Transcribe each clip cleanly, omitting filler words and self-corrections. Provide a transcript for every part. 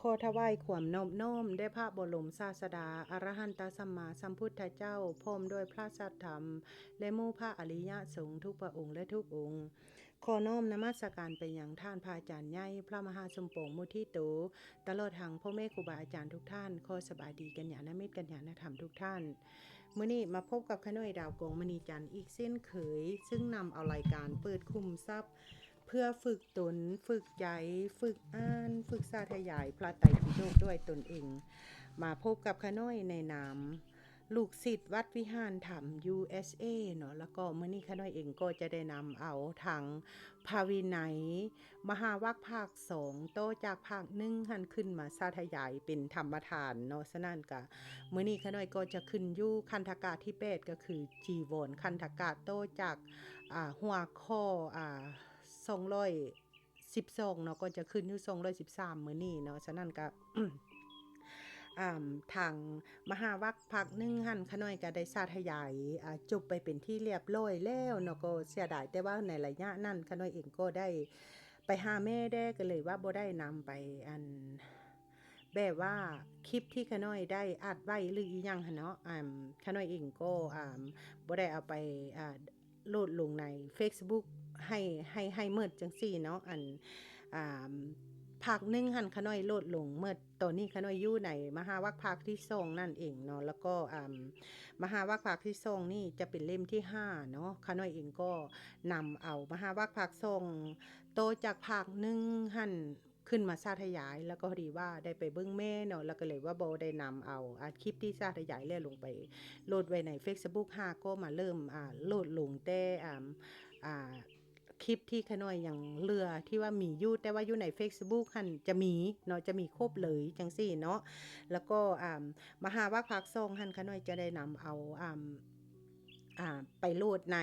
ขอถวายความนอบน้อมแด่พระบรมศาสดาอรหันตสัมมาสัมพุทธเจ้าพร้อมด้วยพระสัทธรรมและหมู่พระอริยสงฆ์ทุกพระองค์และทุกองค์ ขอน้อมนมัสการไปยังท่านพระอาจารย์ใหญ่พระมหาสมปองมุทิโตตลอดทางพ่อแม่ครูบาอาจารย์ทุกท่านขอสบายดีกันอย่างนมิตรกันอย่างนธรรมทุกท่านมื้อนี้มาพบกับขน้อยดาวกงมณีจันทร์อีกเส้นเคยซึ่งนำเอารายการเปิดคุมทรัพย์เพื่อฝึกตนฝึกใจฝึกอ่านฝึกสาธยายพระไตรปิฎกด้วยตนเองมาพบกับขน้อยในนามลูกศิษย์วัดวิหารธรรม USA เนาะแล้วก็มื้อนี้ขน้อยเองก็จะได้นำเอาทางภาวินัยมหาวรรคภาค2โตจากภาค1หันขึ้นมาสาธยายเป็นธรรมทานเนาะฉะนั้นก็มื้อนี้ขน้อยก็จะขึ้นอยู่คันธกะที่8ก็คือจีวรคันธกะโตจากหัวข้อ212เนาะก็จะขึ้นอยู่213มื้อนี้เนาะฉะนั้นก็ ทางมหาวรรคภาค1หันขน้อยก็ได้สาธยายจบไปเป็นที่เรียบร้อยแล้วเนาะก็เสียดายแต่ว่าในระยะนั้นขน้อยเองก็ได้ไปหาแม่ได้ก็เลยว่าบ่ได้นำไปแบบว่าคลิปที่ขน้อยได้อัดไว้หรืออีหยังหั่นเนาะขน้อยเองก็บ่ได้เอาไปโหลดลงใน Facebook ให้หมดจังซี่เนาะอ่าภาค1หันขน้อยโหลดลงเมื่อตอนนี้ขน้อยอยู่ในมหาวรรคภาคที่2นั่นเองเนาะแล้วก็มหาวรรคภาคที่2นี่จะเป็นเล่มที่5เนาะขน้อยเองก็นำเอามหาวรรคภาค2โตจากภาค1หันขึ้นมาสาธยายแล้วก็พอดีว่าได้ไปเบิ่งแม่เนาะแล้วก็เลยว่าบ่ได้นำเอาคลิปที่สาธยายแล้วลงไปโหลดไว้ใน Facebook 5ก็มาเริ่มโหลดลงแต่คลิปที่ขน้อยยังเหลือที่ว่ามีอยู่แต่ว่าอยู่ใน Facebook หั่นจะมีเนาะจะมีครบเลยจังซี่เนาะแล้วก็มหาวรรคภาค2หั่นขน้อยจะได้นำเอาไปโหลดใน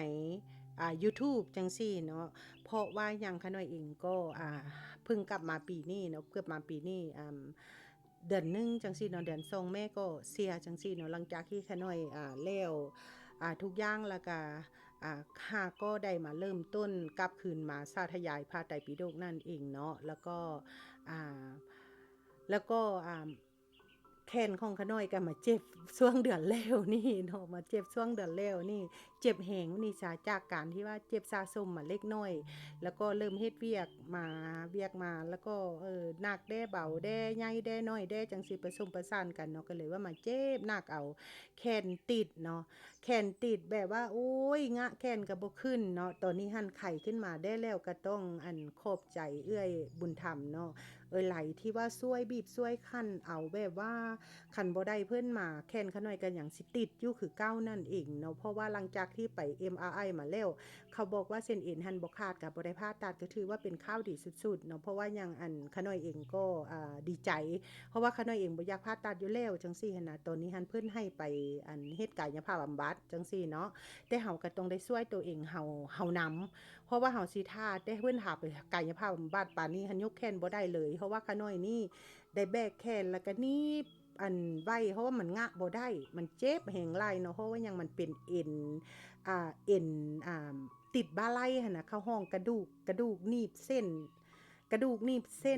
YouTube จังซี่เนาะเพราะว่าอย่างขน้อยเองก็เพิ่งกลับมาปีนี้เนาะเกือบมาปีนี้เดือนหนึ่งจังซี่เนาะเดือน2แม่ก็เสียจังซี่เนาะหลังจากที่ขน้อยแล้วทุกอย่างแล้วก็ข้าก็ได้มาเริ่มต้นกลับคืนมาสาธยายพระไตรปิฎกนั่นเองเนาะแล้วก็อ่าแขนของขน้อยก็มาเจ็บช่วงเดือนแล้วนี่เนาะมาเจ็บช่วงเดือนแล้วนี่เจ็บแหงนี่จากการที่ว่าเจ็บสะสมมาเล็กน้อยแล้วก็เริ่มเฮ็ดเวียกมาแล้วก็หนักแด้เบาแด้ใหญ่แด้น้อยแด้จังซี่ผสมประสานกันเนาะก็เลยว่ามาเจ็บหนักเอาแขนติดเนาะแขนติดแบบว่าโอ๊ยงะแขนก็บ่ขึ้นเนาะตอนนี้หั่นไข้ขึ้นมาได้แล้วก็ต้องขอบใจเอื้อยบุญธรรมเนาะไหลที่ว่าช่วยบีบช่วยคั่นเอาแบบว่าคันบ่ได้เพิ่นมาแค้นขาน้อยก็หยังสิติดอยู่คือเก่านั่นเองเนาะเพราะว่าหลังจากที่ไป MRI มาแล้วเขาบอกว่าเส้นเอ็นหันบ่ขาดก็บ่ได้ผ่าตัดก็ถือว่าเป็นข่าวดีสุดๆเนาะเพราะว่าหยังขาน้อยเองก็ดีใจเพราะว่าขาน้อยเองบ่อยากผ่าตัดอยู่แล้วจังซี่หันน่ะตอนนี้หันเพิ่นให้ไปเฮ็ดกายภาพบำบัดจังซี่เนาะแต่เฮาก็ต้องได้ช่วยตัวเองเฮานำเพราะว่าเฮาสิท่าได้เพิ่นหาไปกายภาพบำบัดปานนี้หันยกแขนบ่ได้เลยเพราะว่าขาน้อยนี่ได้แบกแขนแล้วก็หนีบไว้เพราะว่ามันงะบ่ได้มันเจ็บแหงหลายเนาะเพราะว่ายังมันเป็นเอ็นเอ็นติดบ่าไหล่หั่นน่ะเข้าห้องกระดูกหนีบเส้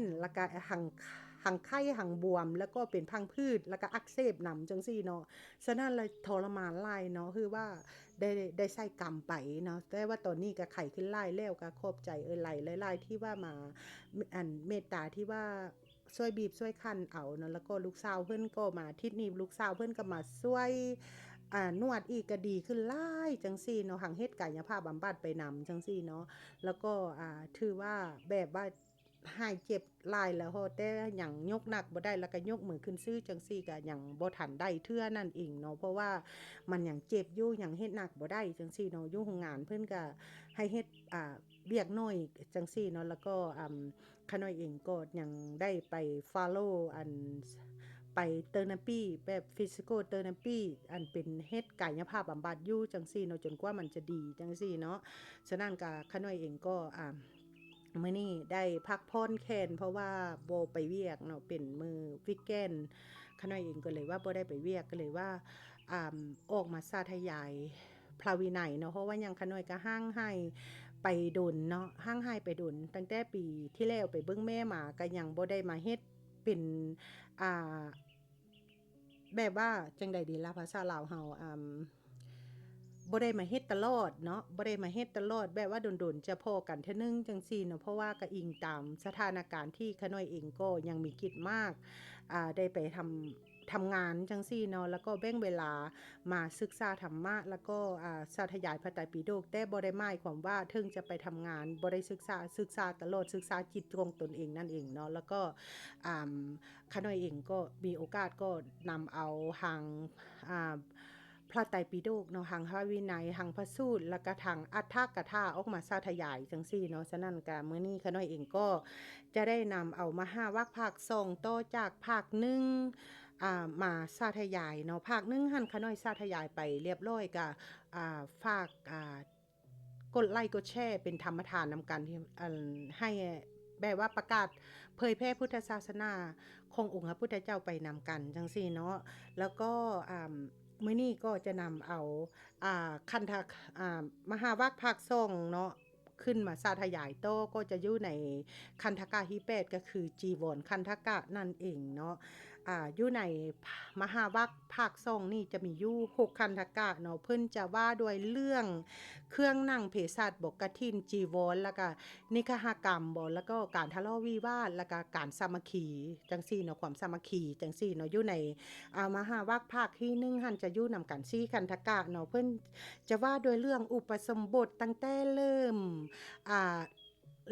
นแล้วก็หังไข้หังบวมแล้วก็เป็นพังผืดแล้วก็อักเสบนำจังซี่เนาะฉะนั้นเลยทรมานหลายเนาะคือว่าได้ใส่กรรมไปเนาะแต่ว่าตอนนี้ก็ไข้ขึ้นหลายแล้วก็ขอบใจหลายๆที่ว่ามาเมตตาที่ว่าช่วยบีบช่วยคั่นเอาเนาะแล้วก็ลูกสาวเพิ่นก็มาอาทิตย์นี้ลูกสาวเพิ่นก็มาช่วยนวดอีกก็ดีขึ้นหลายจังซี่เนาะหังเฮ็ดกายภาพบำบัดไปนำจังซี่เนาะแล้วก็ถือว่าแบบว่าหายเจ็บหลายแล้วแต่หยังยกหนักบ่ได้แล้วก็ยกมือขึ้นซื้อจังซี่ก็ยังบ่ทันได้เทื่อนั่นเองเนาะเพราะว่ามันยังเจ็บอยู่ยังเฮ็ดหนักบ่ได้จังซี่เนาะอยู่โรงงานเพิ่นก็ให้เฮ็ดเวียกน้อยจังซี่เนาะแล้วก็ขาน้อยเองก็ยังได้ไปฟอลโลว์ไปเทอราปีแบบฟิสิโกเทอราปีเป็นเฮ็ดกายภาพบำบัดอยู่จังซี่เนาะจนกว่ามันจะดีจังซี่เนาะฉะนั้นก็ขาน้อยเองก็มื้อนี้ได้พักผ่อนแค้นเพราะว่าบ่ไปเวียกเนาะเป็นมื้อวีกเอนด์ขาน้อยเองก็เลยว่าบ่ได้ไปเวียกก็เลยว่าออกมาสาธยายพระวินัยเนาะเพราะว่าหยังขาน้อยก็ห่างหายไปดนเนาะห่างหายไปดนตั้งแต่ปีที่แล้วไปเบิ่งแม่มาก็ยังบ่ได้มาเฮ็ด เป็นอ่าแบบว่าจังใดดีล่ะภาษาลาวเฮาบ่ได้มาเฮ็ดตลอดเนาะบ่ได้มาเฮ็ดตลอดแบบว่าโดนๆจะพอกันเทื่อนึงจังซี่เนาะเพราะว่าก็อิงตามสถานการณ์ที่ขาน้อยเองก็ยังมีกิจมากได้ไปทำงานจังซี่เนาะแล้วก็แบ่งเวลามาศึกษาธรรมะแล้วก็สาธยายพระไตรปิฎกแต่บ่ได้หมายความว่าถึงจะไปทำงานบ่ได้ศึกษาตลอดศึกษาจิตของตนเองนั่นเองเนาะแล้วก็อ่าขาน้อยเองก็มีโอกาสก็นำเอาทางพระไตรปิฎกเนาะทางพระวินัยทางพระสูตรแล้วก็ทางอัฏฐกถาออกมาสาธยายจังซี่เนาะฉะนั้นก็มื้อนี้ขาน้อยเองก็จะได้นำเอามหาวรรคภาค2ต่อจากภาค1มาสาธยายเนาะภาค1หั่นขาน้อยสาธยายไปเรียบร้อยก็ฝากกดไลค์กดแชร์เป็นธรรมทานนำกันที่ให้แบบว่าประกาศเผยแพร่พุทธศาสนาขององค์พระพุทธเจ้าไปนำกันจังซี่เนาะแล้วก็มื้อนี้ก็จะนำเอาคันธะมหาวรรคภาค2เนาะขึ้นมาสาธยายโตก็จะอยู่ในคันธกะที่8ก็คือจีวรคันธกะนั่นเองเนาะอยู่ในมหาวรรคภาค2นี่จะมีอยู่6คันธกะเนาะเพิ่นจะว่าด้วยเรื่องเครื่องนั่งเภสัชบ่กฐินจีวรแล้วก็นิคหกรรมบ่แล้วก็การทะเลาะวิวาทแล้วก็การสามัคคีจังซี่เนาะความสามัคคีจังซี่เนาะอยู่ในมหาวรรคภาคที่1หั่นจะอยู่นำกัน4คันธกะเนาะเพิ่นจะว่าด้วยเรื่องอุปสมบทตั้งแต่เริ่ม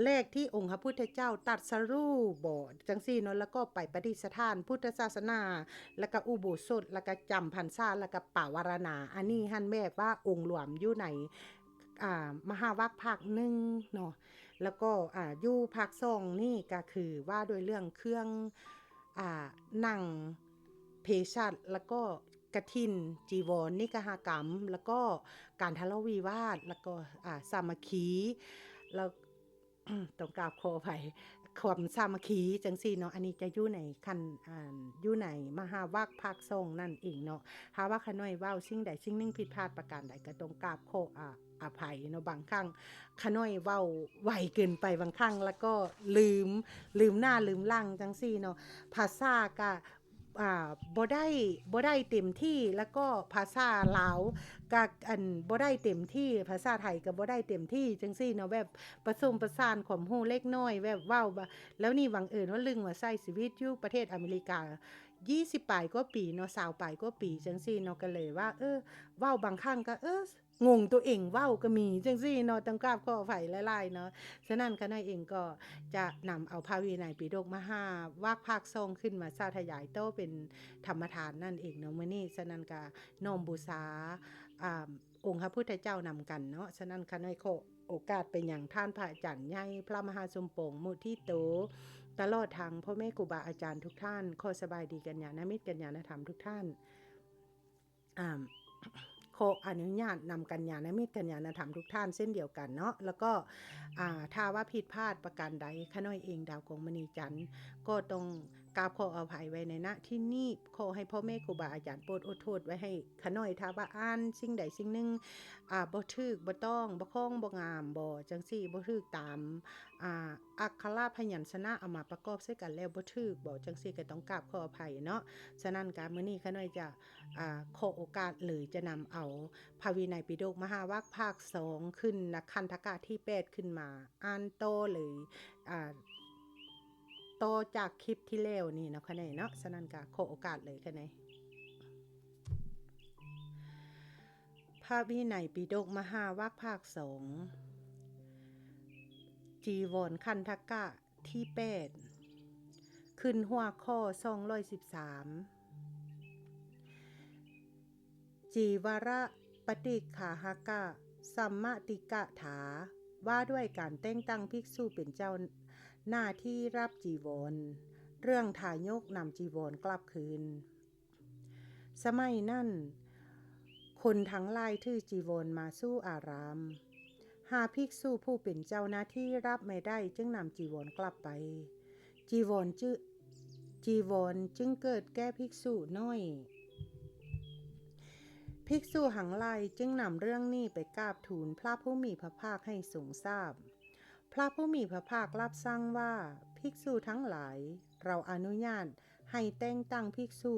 แรกที่องค์พระพุทธเจ้าตรัสรู้บ่จังซี่เนาะแล้วก็ไปประดิษฐานพุทธศาสนาแล้วก็อุโบสถแล้วก็จำพรรษาแล้วก็ปาวารณาอันนี้หั่นแบบว่าองค์รวมอยู่ในมหาวรรคภาค1เนาะแล้วก็อยู่ภาค2นี่ก็คือว่าด้วยเรื่องเครื่องนั่งเภสัชแล้วก็กฐินจีวรนิคหกรรมแล้วก็การทะเลาะวิวาทแล้วก็สามัคคีแล้วต้องกราบขออภัยความสามัคคีจังซี่เนาะอันนี้จะอยู่ในคันอยู่ในมหาวรรคภาค2นั่นเองเนาะถ้าว่าขาน้อยเว้าสิ่งใดสิ่งหนึ่งผิดพลาดประการใดก็ต้องกราบขออภัยเนาะบางครั้งขาน้อยเว้าไวเกินไปบางครั้งแล้วก็ลืมหน้าลืมหลังจังซี่เนาะภาษาก็บ่ได้เต็มที่แล้วก็ภาษาลาวก็บ่ได้เต็มที่ภาษาไทยก็บ่ได้เต็มที่จังซี่เนาะแบบผสมผสานความรู้เล็กน้อยแบบเว้าแล้วนี่บังเอิญว่าลึงว่าใช้ชีวิตอยู่ประเทศอเมริกา20ปลายกว่าปีเนาะ20ปลายกว่าปีจังซี่เนาะก็เลยว่าเว้าบางครั้งก็งงตัวเองเว้าก็มีจังซี่เนาะต้องกราบขออภัยหลายๆเนาะฉะนั้นขาน้อยเองก็จะนำเอาพระวินัยปิฎกมหาวรรคภาค2ขึ้นมาสาธยายโตเป็นธรรมทานนั่นเองเนาะมื้อนี้ฉะนั้นก็น้อมบูชาองค์พระพุทธเจ้านำกันเนาะฉะนั้นขาน้อยขอโอกาสไปหยังท่านพระอาจารย์ใหญ่พระมหาสมปองมุทิโตตลอดทางพ่อแม่ครูบาอาจารย์ทุกท่านขอสบายดีกันญาณมิตรกันญาณธรรมทุกท่านขออนุญาตนำกัญญาณมิตรกัญญาณธรรมทุกท่านเช่นเดียวกันเนาะแล้วก็ถ้าว่าผิดพลาดประการใดขาน้อยเองดาวกงมณีจันทร์ก็ต้องกราบขออภัยไว้ในณที่นี้ขอให้พ่อแม่ครูบาอาจารย์โปรดอดโทษไว้ให้ขาน้อยถ้าว่าอ่านสิ่งใดสิ่งหนึ่งบ่ถูกบ่ต้องบ่คล่องบ่งามบ่จังซี่บ่ถูกตามอักขระพยัญชนะเอามาประกอบใส่กันแล้วบ่ถูกบ่จังซี่ก็ต้องกราบขออภัยเนาะฉะนั้นมื้อนี้ขาน้อยจะขอโอกาสเลยจะนำเอาพระวินัยปิฎกมหาวรรคภาค2ขึ้นนะคันธกะที่8ขึ้นมาอ่านโตเลยโตจากคลิปที่แล้วนี่เนาะค่ะเนาะฉะนั้นก็ขอโอกาสเลยค่ะพระวินัยปิฎกมหาวรรคภาค2จีวรคันธกะที่8ขึ้นหัวข้อ213จีวระปฏิคาหกะสัมมติกะถาว่าด้วยการแต่งตั้งภิกษุเป็นเจ้าหน้าที่รับจีวรเรื่องทายกนำจีวรกลับคืนสมัยนั้นคนทั้งหลายถือจีวรมาสู่อารามหาภิกษุผู้เป็นเจ้าหน้าที่รับไม่ได้จึงนำจีวรกลับไปจีวรจึงเกิดแก่ภิกษุน้อยภิกษุหังไลจึงนำเรื่องนี้ไปกราบทูลพระผู้มีพระภาคให้ทรงทราบพ พระผู้มีพระภาครับสั่งว่าภิกษุทั้งหลายเราอนุญาตให้แต่งตั้งภิกษุ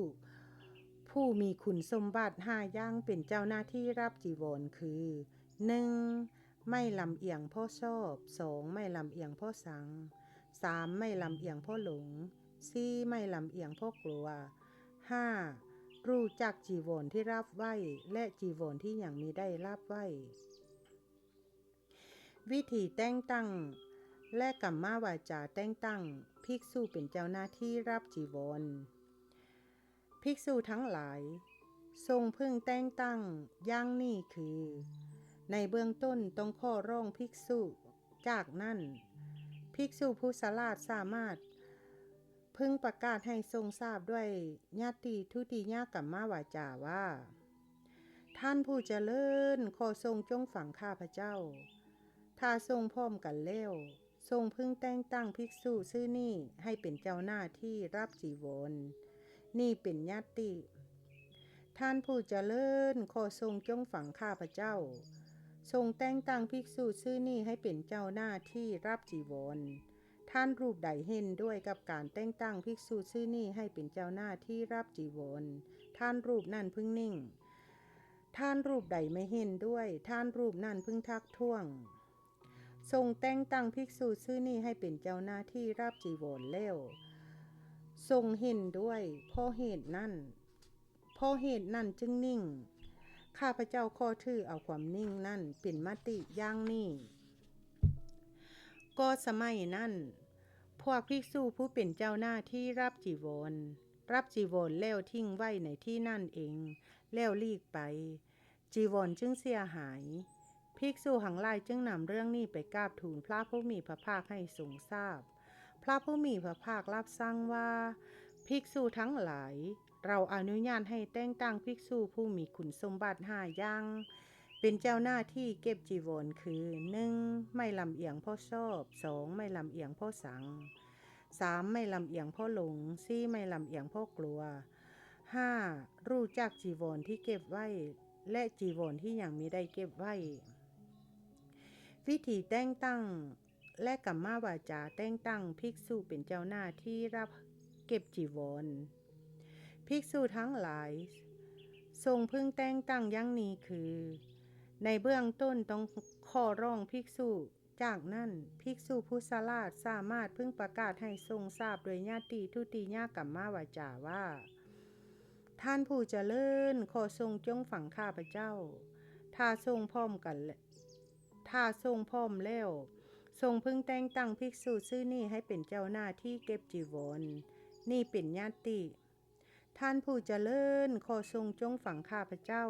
ผู้มีคุณสมบัติ5อย่างเป็นเจ้าหน้าที่รับจีวรคือ 1. ไม่ลำเอียงเพ่อชอบ 2. ไม่ลำเอียงเพ่อสัง 3. ไม่ลำเอียงเพ่อหลง 4. ไม่ลำเอียงเพ่อกลัว 5. รู้จักจีวรที่รับไว้และจีวรที่ยังมิได้รับไว้วิธีแต่งตั้งและกัมมาวาจาแต่งตั้งภิกษุเป็นเจ้าหน้าที่รับจีวรภิกษุทั้งหลายทรงพึงแต่งตั้งอย่างนี้คือในเบื้องต้นต้องขอร้องภิกษุจากนั้นภิกษุผู้ฉลาดสามารถพึงประกาศให้ทรงทราบด้วยญาติทุติยกัมมาวาจาว่าท่านผู้เจริญขอทรงจงฟังข้าพเจ้าถ้าทรงพร้อมกันแล้วทรงพึงแต่งตั้งภิกษุชื่อนี้ให้เป็นเจ้าหน้าที่รับจีวรนี่เป็นญาติท่านผู้เจริญขอทรงจงฟังข้าพเจ้าทรงแต่งตั้งภิกษุชื่อนี้ให้เป็นเจ้าหน้าที่รับจีวรท่านรูปใดเห็นด้วยกับการแต่งตั้งภิกษุชื่อนี้ให้เป็นเจ้าหน้าที่รับจีวรท่านรูปนั้นพึงนิ่งท่านรูปใดไม่เห็นด้วยท่านรูปนั้นพึงทักท้วงทรงแต่งตั้งภิกษุชื่อนี้ให้เป็นเจ้าหน้าที่รับจีวรแล้วทรงเห็นด้วยเพราะเหตุนั้นจึงนิ่งข้าพเจ้าขอถือเอาความนิ่งนั่นเป็นมติอย่างนี้ก็สมัยนั้นพวกภิกษุผู้เป็นเจ้าหน้าที่รับจีวรแล้วทิ้งไว้ในที่นั่นเองแล้วลีกไปจีวรจึงเสียหายภิกษุหังหลายจึงนำเรื่องนี้ไปกราบทูลพระผู้มีพระภาคให้ทรงทราบพระผู้มีพระภาครับสั่งว่าภิกษุทั้งหลายเราอนุญาตให้แต่งตั้งภิกษุผู้มีคุณสมบัติ5อย่างเป็นเจ้าหน้าที่เก็บจีวรคือ 1. ไม่ลำเอียงเพราะชอบ 2. ไม่ลำเอียงเพราะสัง 3. ไม่ลำเอียงเพราะหลง 4. ไม่ลำเอียงเพราะกลัว 5. รู้จักจีวรที่เก็บไว้และจีวรที่ยังมิได้เก็บไว้วิธีแต่งตั้งและกัมมาวาจาแต่งตั้งภิกษุเป็นเจ้าหน้าที่รับเก็บจีวรภิกษุทั้งหลายทรงพึงแต่งตั้งอย่างนี้คือในเบื้องต้นต้องขอร้องภิกษุจากนั้นภิกษุผู้ฉลาดสามารถพึงประกาศให้ทรงทราบโดยญาติทุติยกัมมาวาจาว่าท่านผู้เจริญขอทรงจงฟังข้าพเจ้าถ้าทรงพร้อมแล้วทรงพึงแต่งตั้งภิกษุชื่อนี้ให้เป็นเจ้าหน้าที่เก็บจีวรนี่เป็นญาติท่านผู้เจริญขอทรงจงฟังข้าพเจ้า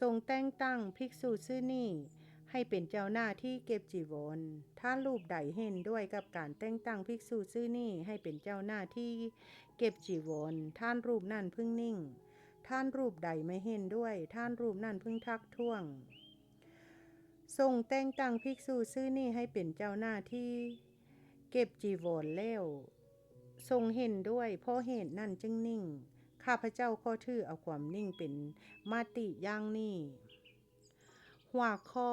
ทรงแต่งตั้งภิกษุชื่อนี้ให้เป็นเจ้าหน้าที่เก็บจีวรท่านรูปใดเห็นด้วยกับการแต่งตั้งภิกษุชื่อนี้ให้เป็นเจ้าหน้าที่เก็บจีวรท่านรูปนั้นพึงนิ่งท่านรูปใดไม่เห็นด้วยท่านรูปนั้นพึงทักท้วงทรงแต่งตั้งภิกษุชื่อนี้ให้เป็นเจ้าหน้าที่เก็บจีวรแล้วทรงเห็นด้วยเพราะเหตุนั้นจึงนิ่งข้าพเจ้าขอถือเอาความนิ่งเป็นมติอย่างนี้หัวข้อ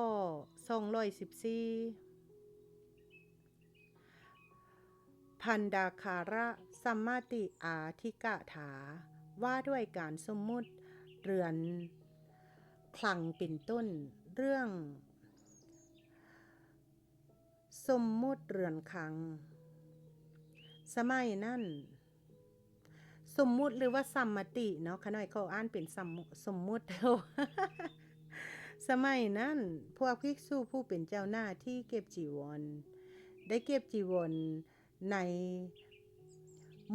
214พันดาคาระสัมมาติอาทิกถาว่าด้วยการสมมุติเรือนคลังเป็นต้นเรื่องสมมุติเรือนคลังสมัยนั้นสมมุติหรือว่าสัมมติเนาะขน้อยเขาอ่านเป็นสมมุติสมัยนั้นพวกภิกษุผู้เป็นเจ้าหน้าที่เก็บจีวรได้เก็บจีวรใน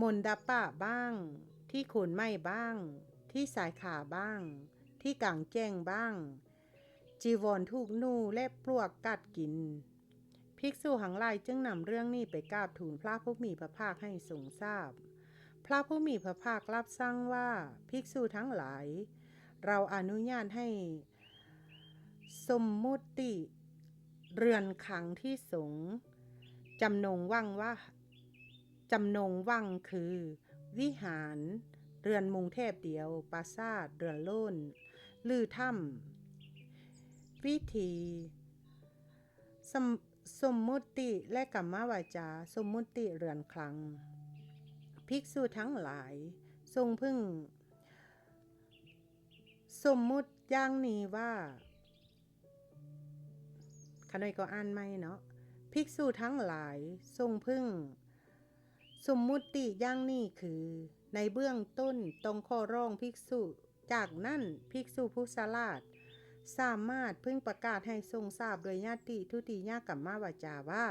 มณฑปะบ้างที่โคนไม้บ้างที่สายขาบ้างที่กลางแจ้งบ้างจีวรถูกนูและปลวกกัดกินภิกษุหังหลายจึงนำเรื่องนี้ไปกราบทูลพระผู้มีพระภาคให้ทรงทราบพระผู้มีพระภาครับสั่งว่าภิกษุทั้งหลายเราอนุญาตให้สมมุติเรือนคลังที่สงฆ์จำนงวังคือวิหารเรือนมุงเทพเดียวปราสาทเรือนโล่นลือถ้ำวิธี สมมุติและกัมมวาจาสมมุติเรือนคลังภิกษุทั้งหลายทรงพึ่งสมมุติอย่างนี้ว่าขณะก็อ่านไม่เนาะภิกษุทั้งหลายทรงพึ่งสมมุติอย่างนี้คือในเบื้องต้นต้องขอร้องภิกษุจากนั้นภิกษุผู้ฉลาดสามารถพึ่งประกาศให้ทรงทราบโดยญาติทุติยกัมมวาจาว่า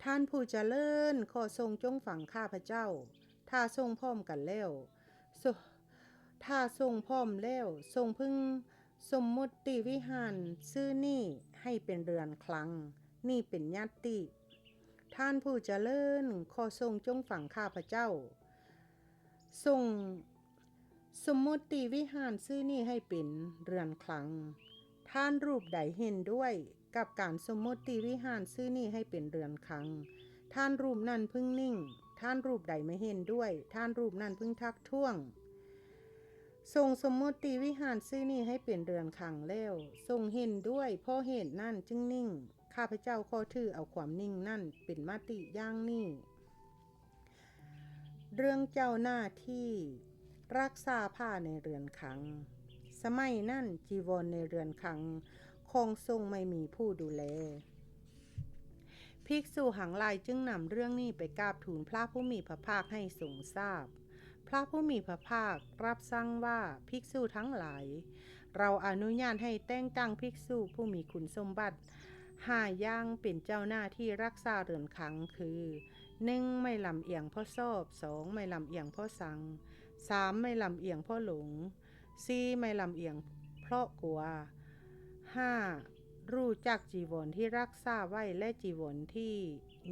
ท่านผู้เจริญขอทรงจงฟังข้าพเจ้าถ้าทรงพร้อมกันแล้วถ้าทรงพร้อมแล้วทรงพึ่งสมมุติวิหารชื่อนี่ให้เป็นเรือนคลังนี่เป็นญาติท่านผู้เจริญขอทรงจงฟังข้าพเจ้าทรงสมมุติวิหารชื่อนี่ให้เป็นเรือนคลังท่านรูปใดเห็นด้วยกับการสมมุติวิหารชื่อนี่ให้เป็นเรือนคลังท่านรูปนั้นพึงนิ่งท่านรูปใดไม่เห็นด้วยท่านรูปนั้นพึงทักท้วงทรงสมมติวิหารชื่อนี้ให้เป็นเรือนคลังแล้วทรงเห็นด้วยเพราะเหตุนั่นจึงนิ่งข้าพเจ้าขอถือเอาความนิ่งนั่นเป็นมติอย่างนี้เรื่องเจ้าหน้าที่รักษาผ้าในเรือนคลังสมัยนั้นจีวรในเรือนคลังคงทรงไม่มีผู้ดูแลภิกษุหังหลายจึงนำเรื่องนี้ไปกราบทูลพระผู้มีพระภาคให้ทรงทราบพระผู้มีพระภาครับสั่งว่าภิกษุทั้งหลายเราอนุญาตให้แต่งตั้งภิกษุผู้มีคุณสมบัติ5 อย่างเป็นเจ้าหน้าที่รักษาเรือนคลังคือ 1. ไม่ลำเอียงเพราะชอบ 2. ไม่ลำเอียงเพราะชัง 3. ไม่ลำเอียงเพราะหลง 4. ไม่ลำเอียงเพราะกลัว 5. รู้จักจีวรที่รักษาไว้และจีวรที่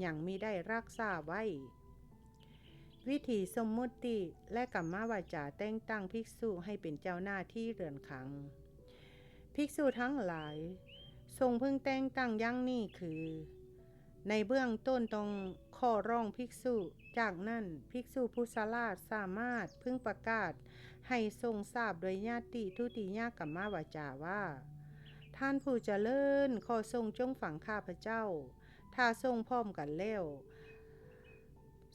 ยังมิได้รักษาไว้วิธีสมมุติและกัมมวาจาแต่งตั้งภิกษุให้เป็นเจ้าหน้าที่เรือนคลังภิกษุทั้งหลายทรงพึงแต่งตั้งอย่างนี้คือในเบื้องต้นต้องขอร้องภิกษุจากนั้นภิกษุผู้ฉลาดสามารถพึงประกาศให้ทรงทราบโดยญาติทุติยกัมมวาจาว่าท่านผู้เจริญขอทรงจงฟังข้าพเจ้าถ้าทรงพร้อมกันแล้ว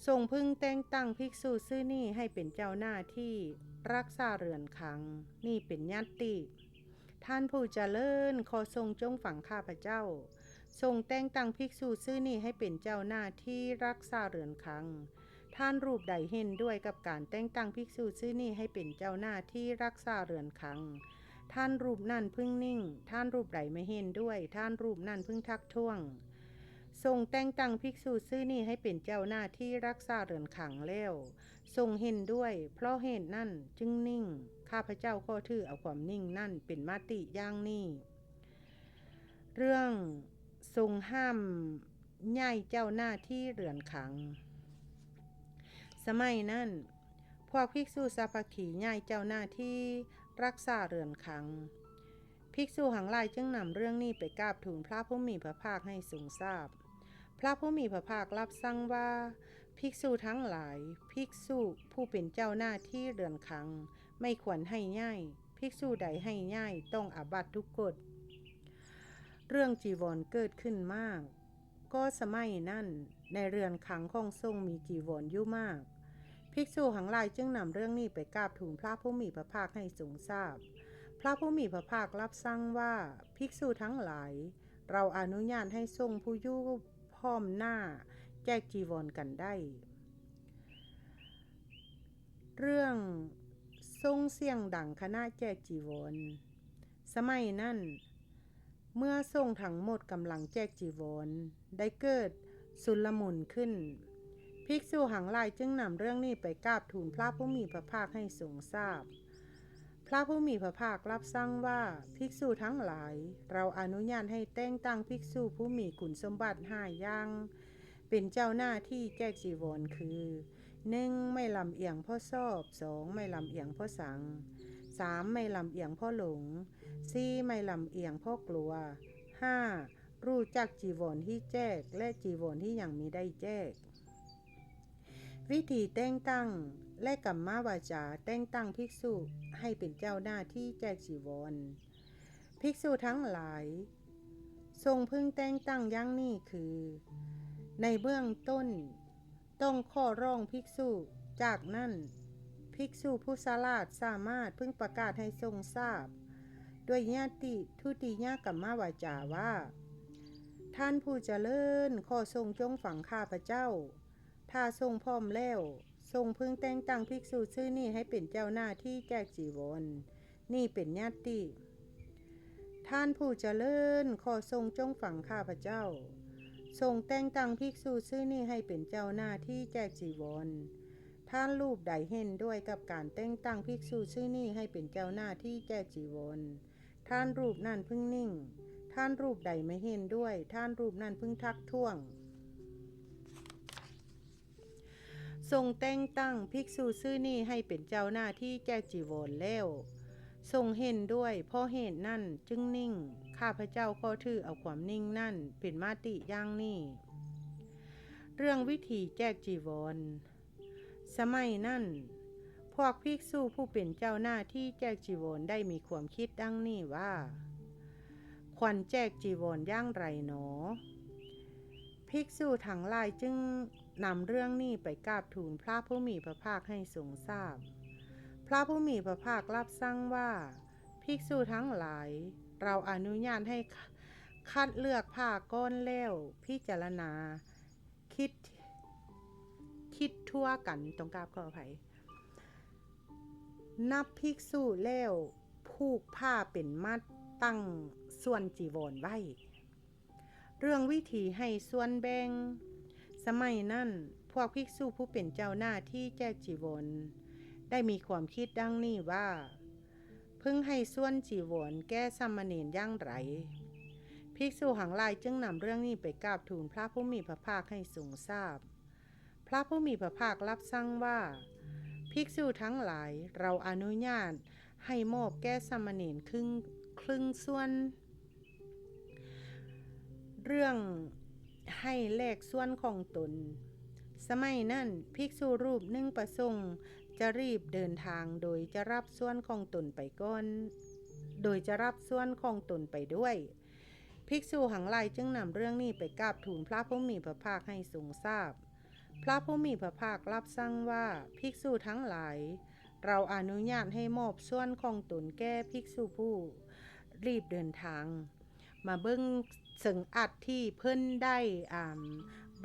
ทรงพึงแต่งตั้งภิกษุชื่อนี้ให้เป็นเจ้าหน้าที่รักษาเรือนคลังนี่เป็นญาติท่านผู้เจริญขอทรงจงฟังข้าพเจ้าทรงแต่งตั้งภิกษุชื่อนี้ให้เป็นเจ้าหน้าที่รักษาเรือนคลังท่านรูปใดเห็นด้วยกับการแต่งตั้งภิกษุชื่อนี้ให้เป็นเจ้าหน้าที่รักษาเรือนคลังท่านรูปนั่นพึงนิ่งท่านรูปใดไม่เห็นด้วยท่านรูปนั่นพึงทักท้วงทรงแต่งตั้งภิกษุชื่อนี้ให้เป็นเจ้าหน้าที่รักษาเรือนคลังแล้วทรงเห็นด้วยเพราะเหตุนั่นจึงนิ่งข้าพเจ้าขอถือเอาความนิ่งนั่นเป็นมติอย่างนี้เรื่องทรงห้ามย้ายเจ้าหน้าที่เรือนคลังสมัยนั้นพวกภิกษุสาภคีย้ายเจ้าหน้าที่รักษาเรือนคลังภิกษุหังหลายจึงนำเรื่องนี้ไปกราบทูลพระผู้มีพระภาคให้ทรงทราบพระผู้มีพระภาครับสั่งว่าภิกษุทั้งหลายภิกษุผู้เป็นเจ้าหน้าที่เรือนคลังไม่ควรให้ย้ายภิกษุใดให้ย้ายต้องอาบัติทุกกฎเรื่องจีวรเกิดขึ้นมากก็สมัยนั้นในเรือนคลังของทรงมีจีวรอยู่มากภิกษุหังหลายจึงนำเรื่องนี้ไปกราบทูลพระผู้มีพระภาคให้ทรงทราบพระผู้มีพระภาครับสั่งว่าภิกษุทั้งหลายเราอนุญาตให้ทรงผู้อยู่พร้อมหน้าแจกจีวรกันได้เรื่องทรงเสียงดังคณะแจกจีวรสมัยนั้นเมื่อทรงทั้งหมดกำลังแจกจีวรได้เกิดสุลมุนขึ้นภิกษุหังหลายจึงนำเรื่องนี้ไปกราบทูลพระผู้มีพระภาคให้ทรงทราบพระผู้มีพระภาครับสั่งว่าภิกษุทั้งหลายเราอนุญาตให้แต่งตั้งภิกษุผู้มีคุณสมบัติ5 อย่างเป็นเจ้าหน้าที่แจกจีวรคือ 1. ไม่ลำเอียงเพราะชอบ 2. ไม่ลำเอียงเพราะชัง 3. ไม่ลำเอียงเพราะหลง 4. ไม่ลำเอียงเพราะกลัว 5. รู้จักจีวรที่แจกและจีวรที่ยังมิได้แจกวิธีแต่งตั้งและกัมมวาจาแต่งตั้งภิกษุให้เป็นเจ้าหน้าที่แจกจีวรภิกษุทั้งหลาย ทรงพึงแต่งตั้งอย่างนี้คือ ในเบื้องต้นต้องข้อร้องภิกษุจากนั้นภิกษุผู้ฉลาดสามารถพึงประกาศให้ทรงทราบด้วยญาติทุติยกัมมวาจาว่าท่านผู้เจริญขอทรงจงฝังข้าพเจ้าถ้าทรงพร้อมแล้วทรงพึงแต่งตั้งภิกษุชื่อนี้ให้เป็นเจ้าหน้าที่แจกจีวรนี่เป็นญาติท่านผู้เจริญขอทรงจงฝังข้าพเจ้าทรงแต่งตั้งภิกษุชื่อนี้ให้เป็นเจ้าหน้าที่แจกจีวรท่านรูปใดเห็นด้วยกับการแต่งตั้งภิกษุชื่อนี้ให้เป็นเจ้าหน้าที่แจกจีวรท่านรูปนั้นพึงนิ่งท่านรูปใดไม่เห็นด้วยท่านรูปนั้นพึงทักท้วงทรงแต่งตั้งภิกษุชื่อนี้ให้เป็นเจ้าหน้าที่แจกจีวรแล้วทรงเห็นด้วยเพราะเหตุนั่นจึงนิ่งข้าพเจ้าขอถือเอาความนิ่งนั่นเป็นมาติอย่างนี้เรื่องวิธีแจกจีวรสมัยนั้นพวกภิกษุผู้เป็นเจ้าหน้าที่แจกจีวรได้มีความคิดดังนี้ว่าควรแจกจีวรอย่างไรหนอภิกษุทั้งหลายจึงนำเรื่องนี้ไปกราบทูลพระผู้มีพระภาคให้ทรงทราบพระผู้มีพระภาครับสั่งว่าภิกษุทั้งหลายเราอนุญาตให้คัดเลือกผ้าก้อนแล้วพิจารณาคิดทั่วกันต้องกราบขออภัยนับภิกษุแล้วผูกผ้าเป็นมัดตั้งส่วนจีวรไว้เรื่องวิธีให้ส่วนแบ่งสมัยนั้นพวกภิกษุผู้เป็นเจ้าหน้าที่แจกจีวรได้มีความคิดดังนี้ว่าพึงให้ส่วนจีวรแก่สามเณรอย่างไรภิกษุทั้งหลายจึงนำเรื่องนี้ไปกราบทูลพระผู้มีพระภาคให้ทรงทราบพระผู้มีพระภาครับสั่งว่าภิกษุทั้งหลายเราอนุญาตให้มอบแก่สามเณรครึ่งส่วนเรื่องให้แลกส่วนของตนสมัยนั้นภิกษุรูปหนึ่งประสงค์จะรีบเดินทางโดยจะรับส่วนของตนไปด้วยภิกษุทั้งหลายจึงนำเรื่องนี้ไปกราบทูลพระผู้มีพระภาคให้ทรงทราบพระผู้มีพระภาครับสั่งว่าภิกษุทั้งหลายเราอนุญาตให้มอบส่วนของตนแก่ภิกษุผู้รีบเดินทางมาเบิ่งสึงอัดที่เพิ่นได้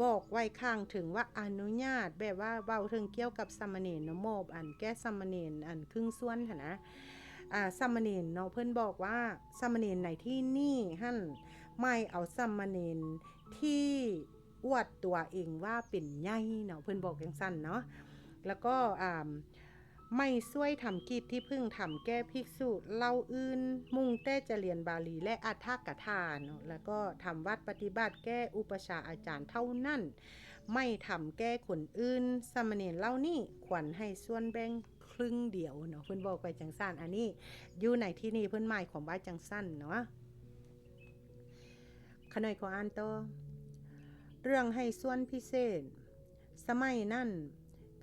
บอกไว้ข้างถึงว่าอนุญาตแบบว่าเว้าถึงเกี่ยวกับสามเณรมอบอันแก่สามเณรอันครึ่งส่วนหั่นนะสามเณรเนาะเพิ่นบอกว่าสามเณรในที่นี่หั่นไม่เอาสามเณรที่อวดตัวเองว่าเป็นใหญ่เนาะเพิ่นบอกจังซั่นเนาะแล้วก็ไม่ช่วยทำกิจที่พึ่งทำแก้ภิกษุเล่าอื่นมุ่งแต่จะเรียนบาลีและอัฏฐกถาเนาะแล้วก็ทำวัดปฏิบัติแก้อุปชาอาจารย์เท่านั้นไม่ทำแก้คนอื่นสามเณรเล่านี่ควรให้ส่วนแบ่งครึ่งเดียวเนาะเพิ่นบอกไปจังซั่นอันนี้อยู่ในที่นี้เพิ่นหมายความว่าจังซั่นเนาะขณะขออ่านต่อเรื่องให้ส่วนพิเศษสมัยนั้น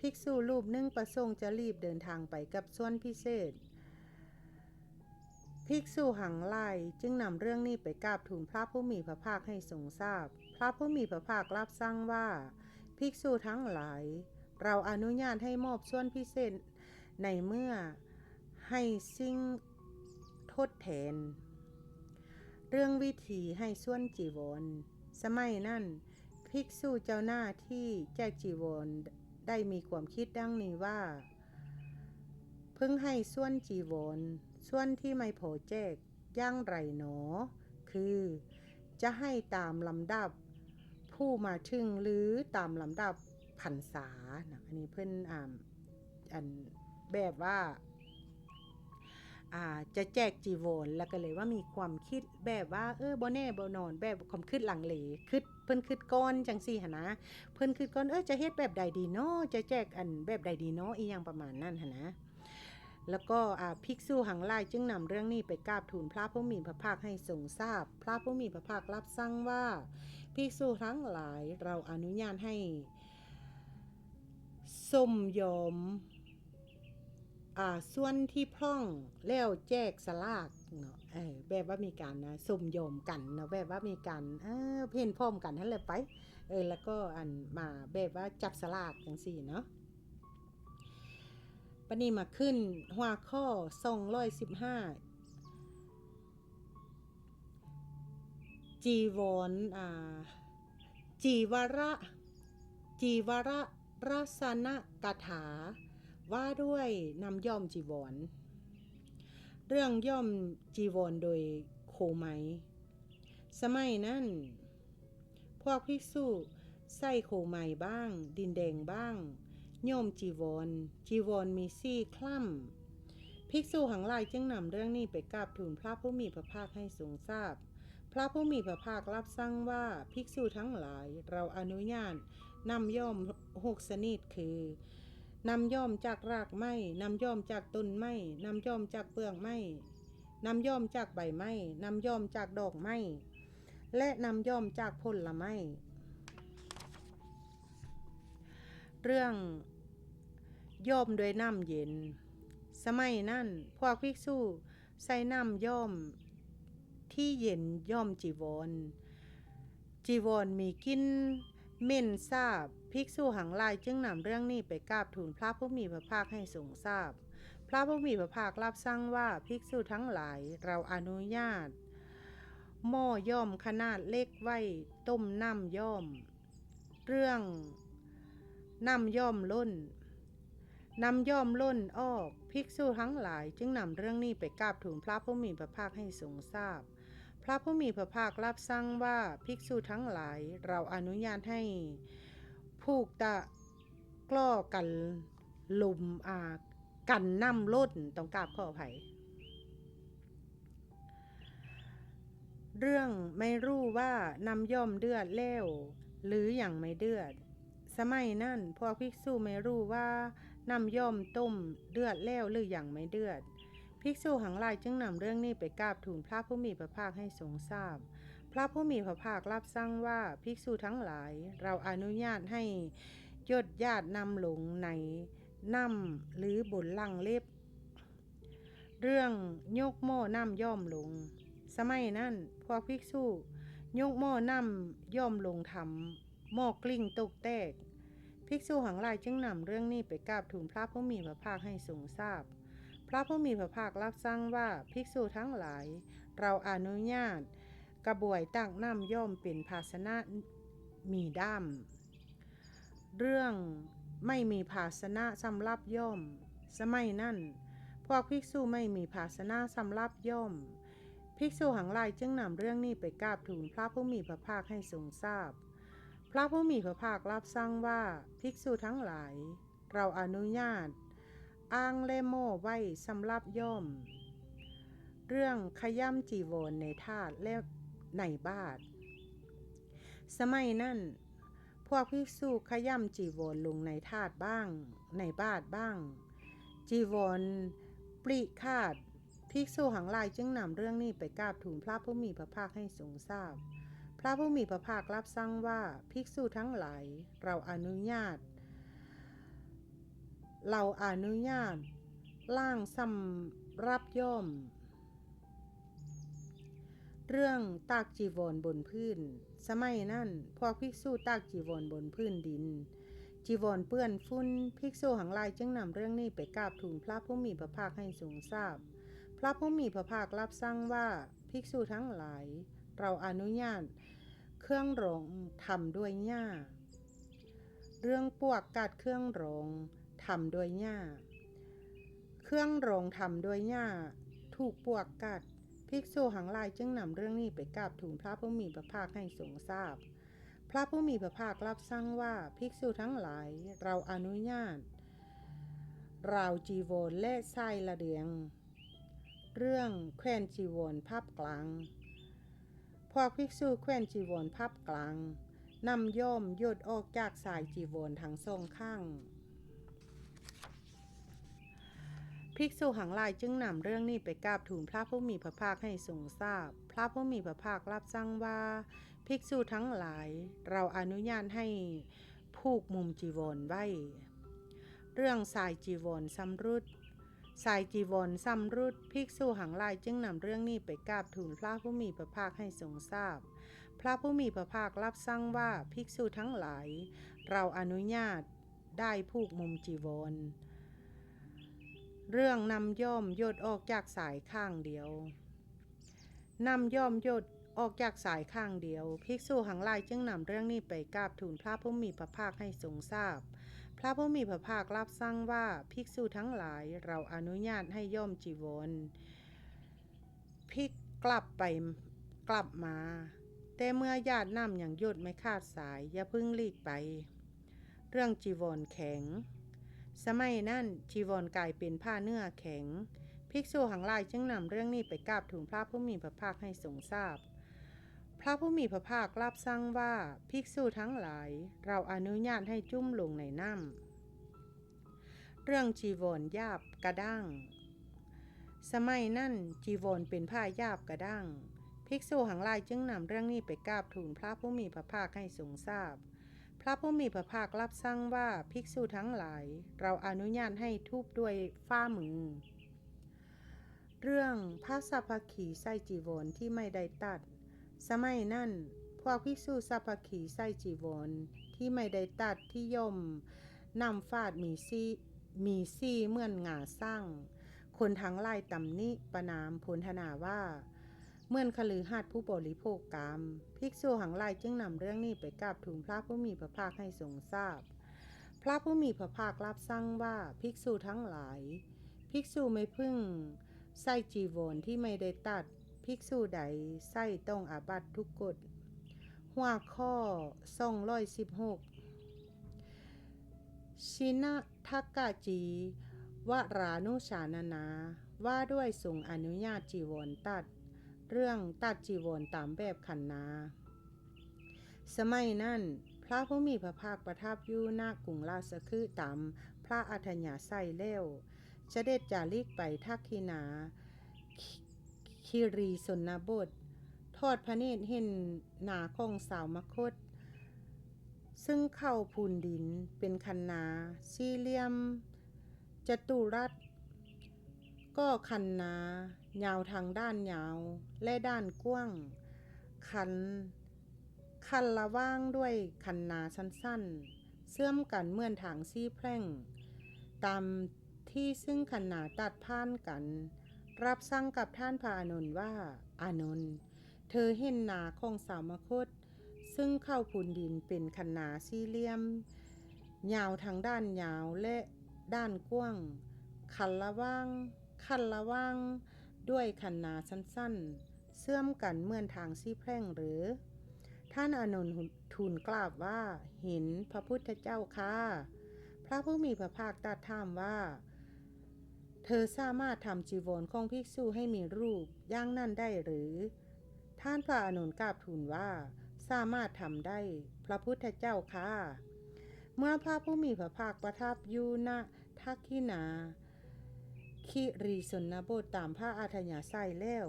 ภิกษุรูปหนึ่งประสงค์จะรีบเดินทางไปกับส่วนพิเศษภิกษุหังหลายจึงนำเรื่องนี้ไปกราบทูลพระผู้มีพระภาคให้ทรงทราบพระผู้มีพระภาครับสั่งว่าภิกษุทั้งหลายเราอนุญาตให้มอบส่วนพิเศษในเมื่อให้สิ่งทดแทนเรื่องวิธีให้ส่วนจีวรสมัยนั้นภิกษุเจ้าหน้าที่แจกจีวรได้มีความคิดดังนี้ว่าเพิ่งให้ส่วนจีวรส่วนที่ไม่พอแจกอย่างไรหนอคือจะให้ตามลำดับผู้มาถึงหรือตามลำดับพรรษานะอันนี้เพิ่นอันแบบว่าจะแจกจีวรแล้วก็เลยว่ามีความคิดแบบว่าบ่แน่บ่นอนแบบความคิดหลังเลคิดเพิ่นคิดก่อนจังซี่หั่นนะเพิ่นคิดก่อนจะเฮ็ดแบบใดดีเนาะจะแจกอันแบบใดดีเนาะอีหยังประมาณนั้นหั่นนะแล้วก็ภิกษุหังหลายจึงนำเรื่องนี้ไปกราบทูลพระผู้มีพระภาคให้ทรงทราบพระผู้มีพระภาครับสั่งว่าภิกษุทั้งหลายเราอนุญาตให้สมยอม ส่วนที่พร่องแล้วแจกสลากเนาะแบบว่ามีการนะสมโยมกันเนาะแบบว่ามีการเพ่นพร้อมกันนั่นแหละไปแล้วก็มาแบบว่าจับสลากจังซี่เนาะปนี้มาขึ้นหัวข้อ215จีวรจีวระจีวระราสนกถาว่าด้วยนำย่อมจีวรเรื่องย่อมจีวรโดยโคไหมสมัยนั้นพวกภิกษุใส่โคไหมบ้างดินแดงบ้างย่อมจีวรมีซี่คล่ำภิกษุหังหลายจึงนำเรื่องนี้ไปกราบทูลพระผู้มีพระภาคให้ทรงทราบพระผู้มีพระภาครับสั่งว่าภิกษุทั้งหลายเราอนุญาตนำย่อม6ชนิดคือนำย่อมจากรากไม้นำย่อมจากต้นไม้นำย่อมจากเปลือกไม้นำย่อมจากใบไม้นำย่อมจากดอกไม้และนำย่อมจากผลไม้เรื่องย่อมด้วยน้ำเย็นสมัยนั้นพวกภิกษุใส่น้ำย่อมที่เย็นย่อมจีวรมีกลิ่นเหม็นสาบภิกษุหังหลายจึงนำเรื่องนี้ไปกราบทูลพระผู้มีพระภาคให้ทรงทราบพระผู้มีพระภาครับสั่งว่าภิกษุทั้งหลายเราอนุญาตหม้อย่อมขนาดเล็กไว้ต้มน้ำย่อมเรื่องน้ำย่อมล้นออกภิกษุทั้งหลายจึงนำเรื่องนี้ไปกราบทูลพระผู้มีพระภาคให้ทรงทราบพระผู้มีพระภาครับสั่งว่าภิกษุทั้งหลายเราอนุญาตให้ผูกตะกล้อกันลุมกันน้ำล้นต้องกราบขออภัยเรื่องไม่รู้ว่านำย่อมเดือดแล้วหรืออย่างไม่เดือดสมัยนั้นพวกภิกษุไม่รู้ว่านำย่อมต้มเดือดแล้วหรืออย่างไม่เดือดภิกษุหังหลายจึงนำเรื่องนี้ไปกราบทูลพระผู้มีพระภาคให้ทรงทราบพระผู้มีพระภาครับสั่งว่าภิกษุทั้งหลายเราอนุญาตให้ยดญาตินำลงในน้ำหรือบนลังเล็บเรื่องยกหม้อน้ำย่อมลงสมัยนั้นพวกภิกษุยกหม้อน้ำย่อมลงทำหม้อกลิ้งตกแตกภิกษุหังหลายจึงนำเรื่องนี้ไปกราบทูลพระผู้มีพระภาคให้ทรงทราบพระผู้มีพระภาครับสั่งว่าภิกษุทั้งหลายเราอนุญาตกระบวยตักน้ำย่อมเป็นภาชนะมีด้ามเรื่องไม่มีภาชนะสำหรับย่อมสมัยนั้นพวกภิกษุไม่มีภาชนะสำหรับย่อมภิกษุหังหลายจึงนำเรื่องนี้ไปกราบทูลพระผู้มีพระภาคให้ทรงทราบพระผู้มีพระภาครับสั่งว่าภิกษุทั้งหลายเราอนุญาตอ้างและโม่ไว้สำหรับย่อมเรื่องขย่ำจีวรในทาสและในบาทสมัยนั้นพวกภิกษุขย่ำจีวรลงในทาสบ้างในบาทบ้างจีวรปริขาดภิกษุหังหลายจึงนำเรื่องนี้ไปกราบทูลพระผู้มีพระภาคให้ทรงทราบพระผู้มีพระภาครับสั่งว่าภิกษุทั้งหลายเราอนุญาตล่างสำรับย่อมเรื่องตากจีวรบนพื้นสมัยนั้นพวกภิกษุตากจีวรบนพื้นดินจีวรเปื้อนฝุ่นภิกษุหังหลายจึงนำเรื่องนี้ไปกราบทูลพระผู้มีพระภาคให้ทรงทราบพระผู้มีพระภาครับสั่งว่าภิกษุทั้งหลายเราอนุญาตเครื่องรองทำด้วยหญ้าเรื่องปวกกัดเครื่องรองทำด้วยหญ้าเครื่องรองทำด้วยหญ้าถูกปวกกัดภิกษุหังหลายจึงนำเรื่องนี้ไปกราบทูลพระผู้มีพระภาคให้ทรงทราบพระผู้มีพระภาครับสั่งว่าภิกษุทั้งหลายเราอนุญาตราวจีวรและทรายละเดืองเรื่องแขวนจีวรพับกลางพวกภิกษุแขวนจีวรพับกลางนำย่อมยดออกจากสายจีวรทั้งสองข้างภิกษุหังหลายจึงนำเรื่องนี้ไปกราบทูลพระผู้มีพระภาคให้ทรงทราบพระผู้มีพระภาครับสั่งว่าภิกษุทั้งหลายเราอนุญาตให้ผูกมุมจีวรไว้เรื่องสายจีวรสำรุด สายจีวรสำรุดภิกษุหังหลายจึงนำเรื่องนี้ไปกราบทูลพระผู้มีพระภาคให้ทรงทราบพระผู้มีพระภาครับสั่งว่าภิกษุทั้งหลายเราอนุญาตได้ผูกมุมจีวรเรื่องนำย่อมยดออกจากสายข้างเดียวนำย่อมยดออกจากสายข้างเดียวภิกษุหังหลายจึงนำเรื่องนี้ไปกราบทูลพระผู้มีพระภาคให้ทรงทราบพระผู้มีพระภาครับสั่งว่าภิกษุทั้งหลายเราอนุญาตให้ย่อมจีวรพลิกกลับมาแต่เมื่อญาตินำอย่างหยุดไม่ขาดสายอย่าพึ่งหลีกไปเรื่องจีวรแข็งสมัยนั้นจีวรกลายเป็นผ้าเนื้อแข็งภิกษุหังหลายจึงนำเรื่องนี้ไปกราบทูลพระผู้มีพระภาคให้ทรงทราบพระผู้มีพระภาครับสั่งว่าภิกษุทั้งหลายเราอนุญาตให้จุ่มลงในน้ำเรื่องจีวรหยาบกระด้างสมัยนั้นจีวรเป็นผ้าหยาบกระด้างภิกษุหังหลายจึงนำเรื่องนี้ไปกราบทูลพระผู้มีพระภาคให้ทรงทราบพระผู้มีพระภาครับสั่งว่าภิกษุทั้งหลายเราอนุญาตให้ทุบด้วยฝ่ามือเรื่องพระสัพพคีใส่จีวรที่ไม่ได้ตัดสมัยนั้นพวกภิกษุสัพพคีใส่จีวรที่ไม่ได้ตัดที่ย่อมนำฟาดมีซี่เหมือนหงาสร้างคนทั้งหลายตำหนิประณามพลทนาว่าเหมือนคฤหัสถ์ผู้บริโภคกามภิกษุหังหลายจึงนำเรื่องนี้ไปกราบทูลพระผู้มีพระภาคให้ทรงทราบพระผู้มีพระภาครับสั่งว่าภิกษุทั้งหลายภิกษุไม่พึงใส่จีวรที่ไม่ได้ตัดภิกษุใดใส่ต้องอาบัติทุกกฎหัวข้อ216ชินะทักกะจีวรานุชานาว่าด้วยทรงอนุญาตจีวรตัดเรื่องตัดจีวรตามแบบขันนาสมัยนั้นพระผู้มีพระภาคประทับอยู่ณกรุงราชคฤห์ตามพระอัธยาศัยแล้วเสด็จจาริกไปทักขินาคิรีสนบททอดพระเนตรเห็นหนาของสาวมคตซึ่งเข้าพูนดินเป็นคันนาสี่เหลี่ยมจัตุรัสก็คันนายาวทางด้านยาวและด้านกว้างคันละว่างด้วยคันนาสั้นๆเชื่อมกันเหมือนทางซี่แพร่งตามที่ซึ่งคันนาตัดผ่านกันรับสั่งกับท่านพระอานนท์ว่าอานนท์เธอเห็นนาของสาวมคตซึ่งเข้าพูนดินเป็นคันนาสี่เหลี่ยมยาวทางด้านยาวและด้านกว้างคันละว่างด้วยคันนาสั้นๆเชื่อมกันเหมือนทางซี่แพร่งหรือท่านอานนท์ทูลกราบว่าเห็นพระพุทธเจ้าค่ะพระผู้มีพระภาคตรัสถามว่าเธอสามารถทำจีวรของภิกษุให้มีรูปอย่างนั้นได้หรือท่านพระอานนท์กราบทูลว่าสามารถทำได้พระพุทธเจ้าค่ะเมื่อพระผู้มีพระภาคประทับอยู่ณทักขินาคิรีสนบทตามพระอัธยาศัยแล้ว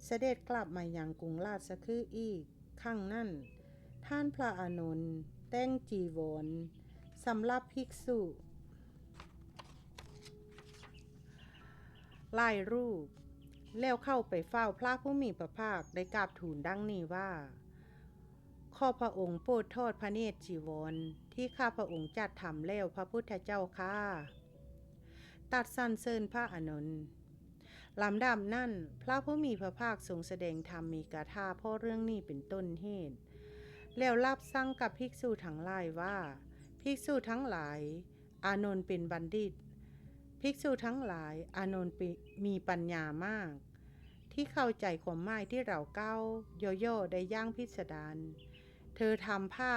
เสด็จกลับมายังกรุงราชคฤห์อีกครั้งนั้นท่านพระอานนท์แต่งจีวรสำหรับภิกษุหลายรูปแล้วเข้าไปเฝ้าพระผู้มีพระภาคได้กราบทูลดังนี้ว่าขอพระองค์โปรดทอดพระเนตรจีวรที่ข้าพระองค์จัดทำแล้วพระพุทธเจ้าค่ะตัดสรรเสริญพระอานนท์ลำดับนั้นพระผู้มีพระภาคทรงแสดงธรรมมีกถาเพราะเรื่องนี้เป็นต้นเหตุแล้วรับสั่งกับภิกษุทั้งหลายว่าภิกษุทั้งหลายอานนท์เป็นบัณฑิตภิกษุทั้งหลายอานนท์มีปัญญามากที่เข้าใจความหมายที่เราเก้าย่อๆได้ย่างพิสดารเธอทำผ้า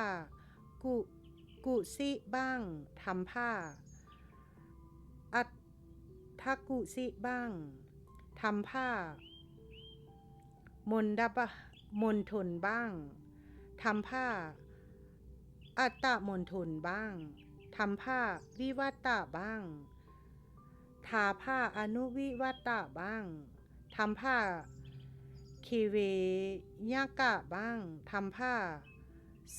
กุสิบ้างทำผ้าอัตถกุสิบ้างทำผ้ามณฑลบ้างทำผ้าอัตตมณฑลบ้างทำผ้าวิวัตตะบ้างทาผ้าอนุวิวัตตะบ้างทำผ้าคีเวยกะบ้างทำผ้า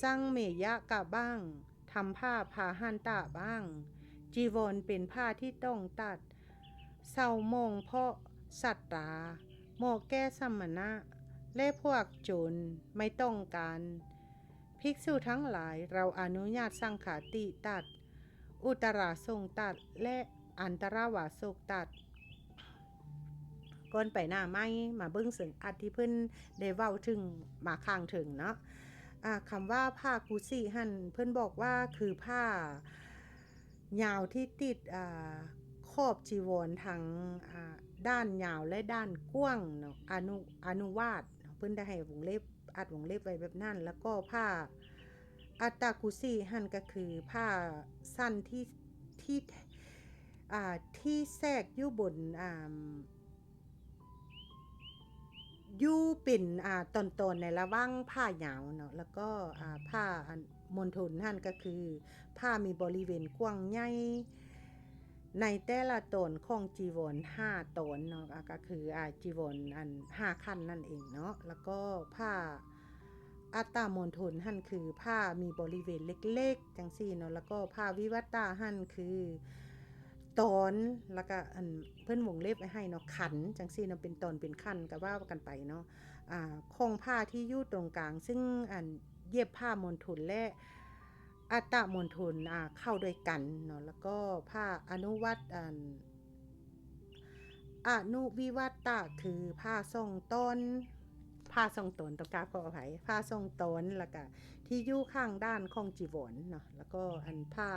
สังเมยกะบ้างทำผ้าพาหันตะบ้างจีวรเป็นผ้าที่ต้องตัด เศร้ามองเพราะสัตตาหมอแก้สัมมณะและพวกโจรไม่ต้องการภิกษุทั้งหลายเราอนุญาตสังขาติตัดอุตราทรงตัดและอันตราวาสกตัดก่อนไปหน้าไม้มาเบิ้งเสียงอัดที่เพิ่นได้เว้าถึงมาข้างถึงเนาะคำว่าผ้ากุซี่หั่นเพิ่นบอกว่าคือผ้ายาวที่ติดขอบจีวรทั้งด้านยาวและด้านกว้างเนาะอนุวาตเพิ่นได้ให้วงเล็บอัดวงเล็บไว้แบบนั้นแล้วก็ผ้าอัตตากุซี่หั่นก็คือผ้าสั้นที่ที่แทรกอยู่บนยู่เป็นตอนๆในระหว่างผ้ายาวเนาะแล้วก็ผ้ามณฑลนั่นก็คือผ้ามีบริเวณกว้างใหญ่ในแต่ละตนของจีวร5ตนเนาะก็คือจีวร5ขั้นนั่นเองเนาะแล้วก็ผ้าอัตตามณฑลหั่นคือผ้ามีบริเวณเล็กๆจังซี่เนาะแล้วก็ผ้าวิวัตตาหั่นคือตอนแล้วก็เพิ่นวงเล็บไว้ให้เนาะขันจังซี่เนาะเป็นตอนเป็นขั้นก็ว่ากันไปเนาะของผ้าที่อยู่ตรงกลางซึ่งเย็บผ้ามณฑลและอัตตมณฑลเข้าด้วยกันเนาะแล้วก็ผ้าอนุวัตอนุวิวัตตะคือผ้าทรงต้นผ้าทรงตนต้องการขออภัยผ้าทรงตนแล้วก็ที่อยู่ข้างด้านของจีวรเนาะแล้วก็ผ้า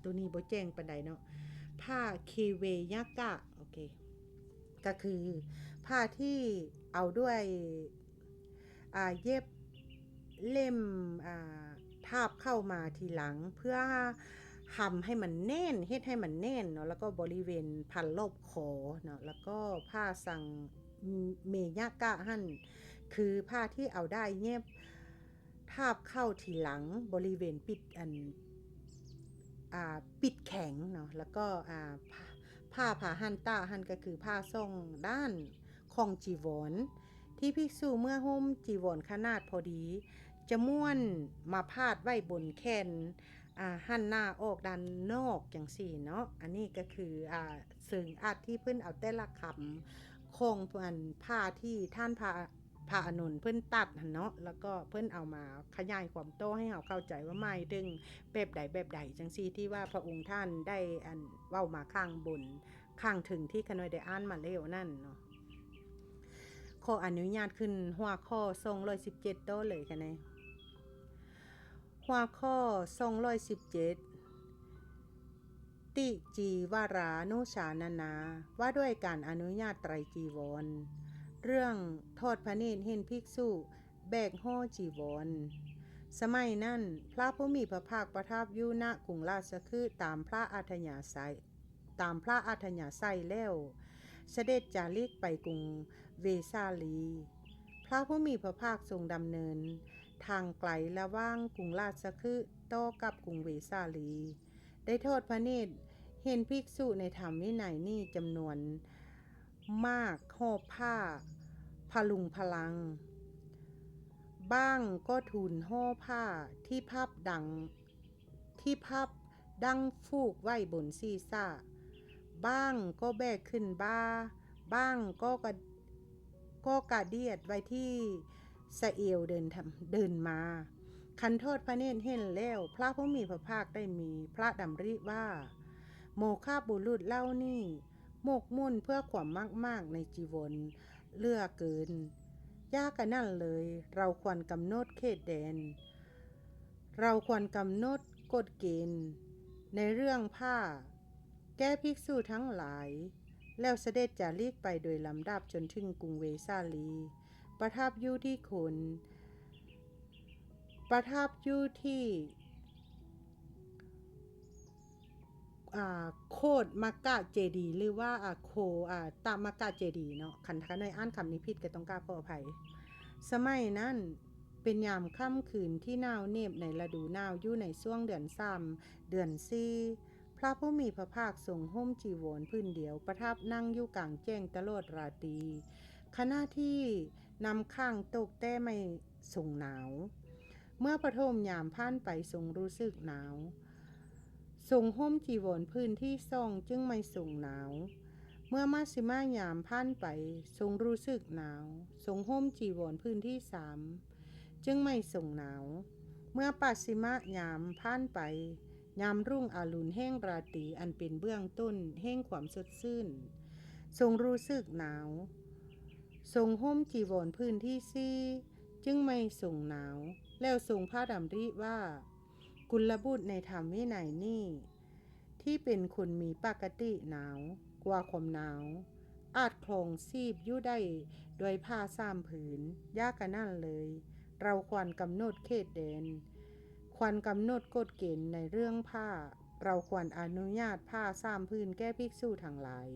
ตัวนี้บ่แจ้งปานใดเนาะผ้าเคเวยากะโอเคก็คือผ้าที่เอาด้วยเย็บเล่มทาบเข้ามาทีหลังเพื่อทำให้มันแน่นเฮ็ดให้มันแน่นเนาะแล้วก็บริเวณพันรอบคอเนาะแล้วก็ผ้าสังเมยากะหั่นคือผ้าที่เอาได้เย็บทาบเข้าทีหลังบริเวณปิดแข็งเนาะแล้วก็ผ้าหันตาหันก็คือผ้าทรงด้านของจีวรที่ภิกษุเมื่อห่มจีวรขนาดพอดีจะม้วนมาพาดไว้บนแขนหันหน้าออกด้านนอกจังซี่เนาะอันนี้ก็คือซึ่งที่เพิ่นเอาแต่ละคำของผ้าที่ท่านพระอานนท์เพิ่นตัดเนาะแล้วก็เพิ่นเอามาขยายความโตให้เราเข้าใจว่าหมายถึงแบบใดจังซี่ที่ว่าพระองค์ท่านได้เว้ามาข้างบนข้างถึงที่ขน้อยได้อ่านมาแล้วนั่นเนาะขออนุญาตขึ้นหัวข้อ217โตเลยค่ะเนี่ยหัวข้อ217ติจีวารานุชานานาว่าด้วยการอนุญาตไตรจีวรเรื่องทอดพระเนตรเห็นภิกษุแบกห่อจีวรสมัยนั้นพระผู้มีพระภาคประทับอยู่ณกรุงราชคฤห์ตามพระอัธยาศัยแล้วเสด็จจาริกไปกรุงเวสาลีพระผู้มีพระภาคทรงดำเนินทางไกลระหว่างกรุงราชคฤห์ต่อกับกรุงเวสาลีได้ทอดพระเนตรเห็นภิกษุในธรรมวินัยนี้จำนวนมากห่อผ้าพลุงพลังบ้างก็ทูลห่อผ้าที่พับดังฟูกไว้บนศีรษะบ้างก็แบกขึ้นบ้างก็กระเดียดไว้ที่สะเอวเดินมาคันทอดพระเนตรเห็นแล้วพระผู้มีพระภาคได้มีพระดำริว่าโมฆะบุรุษเล่านี่หมกมุ่นเพื่อความมากในจีวรเลือกเกินยากกันนั่นเลยเราควรกำหนดเขตแดนเราควรกำหนดกฎเกณฑ์ในเรื่องผ้าแก้ภิกษุทั้งหลายแล้วเสด็จจาริกไปโดยลำดับจนถึงกรุงเวสาลีประทับอยู่ที่โคดมักกะเจดีหรือว่าตามักกะเจดีเนาะคันในอ่านคำนี้ผิดก็ต้องกราบขออภัยสมัยนั้นเป็นยามค่ำคืนที่หนาวเหน็บในฤดูหนาวอยู่ในช่วงเดือน3เดือน4พระผู้มีพระภาคทรงห่มจีวรพื้นเดียวประทับนั่งอยู่กลางแจ้งตลอดราตรีขณะที่นำข้างตกแต่ไม่ทรงหนาวเมื่อปฐมยามผ่านไปทรงรู้สึกหนาว ทรงห่มจีวรพื้นที่ซ่องจึงไม่ทรงหนาวเมื่อมาสิมายามผ่านไปทรงรู้สึกหนาวทรงห่มจีวรพื้นที่3จึงไม่ทรงหนาวเมื่อปัสสิมายามผ่านไปยามรุ่งอรุณแห่งราตรีอันเป็นเบื้องต้นแห่งความสดชื่นทรงรู้สึกหนาวทรงห่มจีวรพื้นที่4จึงไม่ทรงหนาวแล้วทรงพระดำริว่ากุลบุตรในธรรมวินัยนี้ที่เป็นคนมีปกติหนาวกว่าความหนาวอาจคลองชีพอยู่ได้โดยผ้า3 ผืนยากกันนั่นเลยเราควรกำหนดเขตแดนควรกำหนดกฎเกณฑ์ในเรื่องผ้าเราควรอนุญาตผ้า3 ผืนแก่ภิกษุทั้งหลาย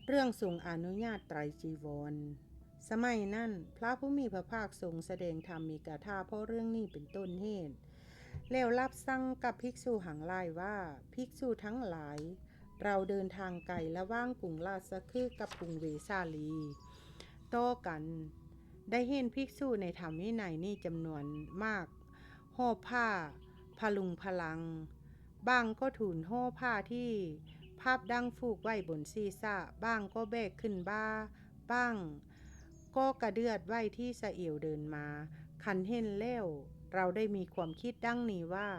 เรื่องทรงอนุญาตไตรจีวรสมัยนั้นพระผู้มีพระภาคทรงแสดงธรรมมีกถาเพราะเรื่องนี้เป็นต้นเหตุแล้วรับสั่งกับภิกษุหังหลายว่าภิกษุทั้งหลายเราเดินทางไกลระหว่างกรุงราชคฤห์กับกรุงเวสาลีต่อกันได้เห็นภิกษุในธรรมวินัยนี้จำนวนมากห่อผ้าพลุงพลังบ้างก็ถูนห่อผ้าที่ภาพดังฟูกไว้บนศีรษะบ้างก็แบกขึ้นบ้างก็กระเดือดไว้ที่สะเอวเดินมาคันเห็นแล้วเราได้มีความคิดดังนี้ว่า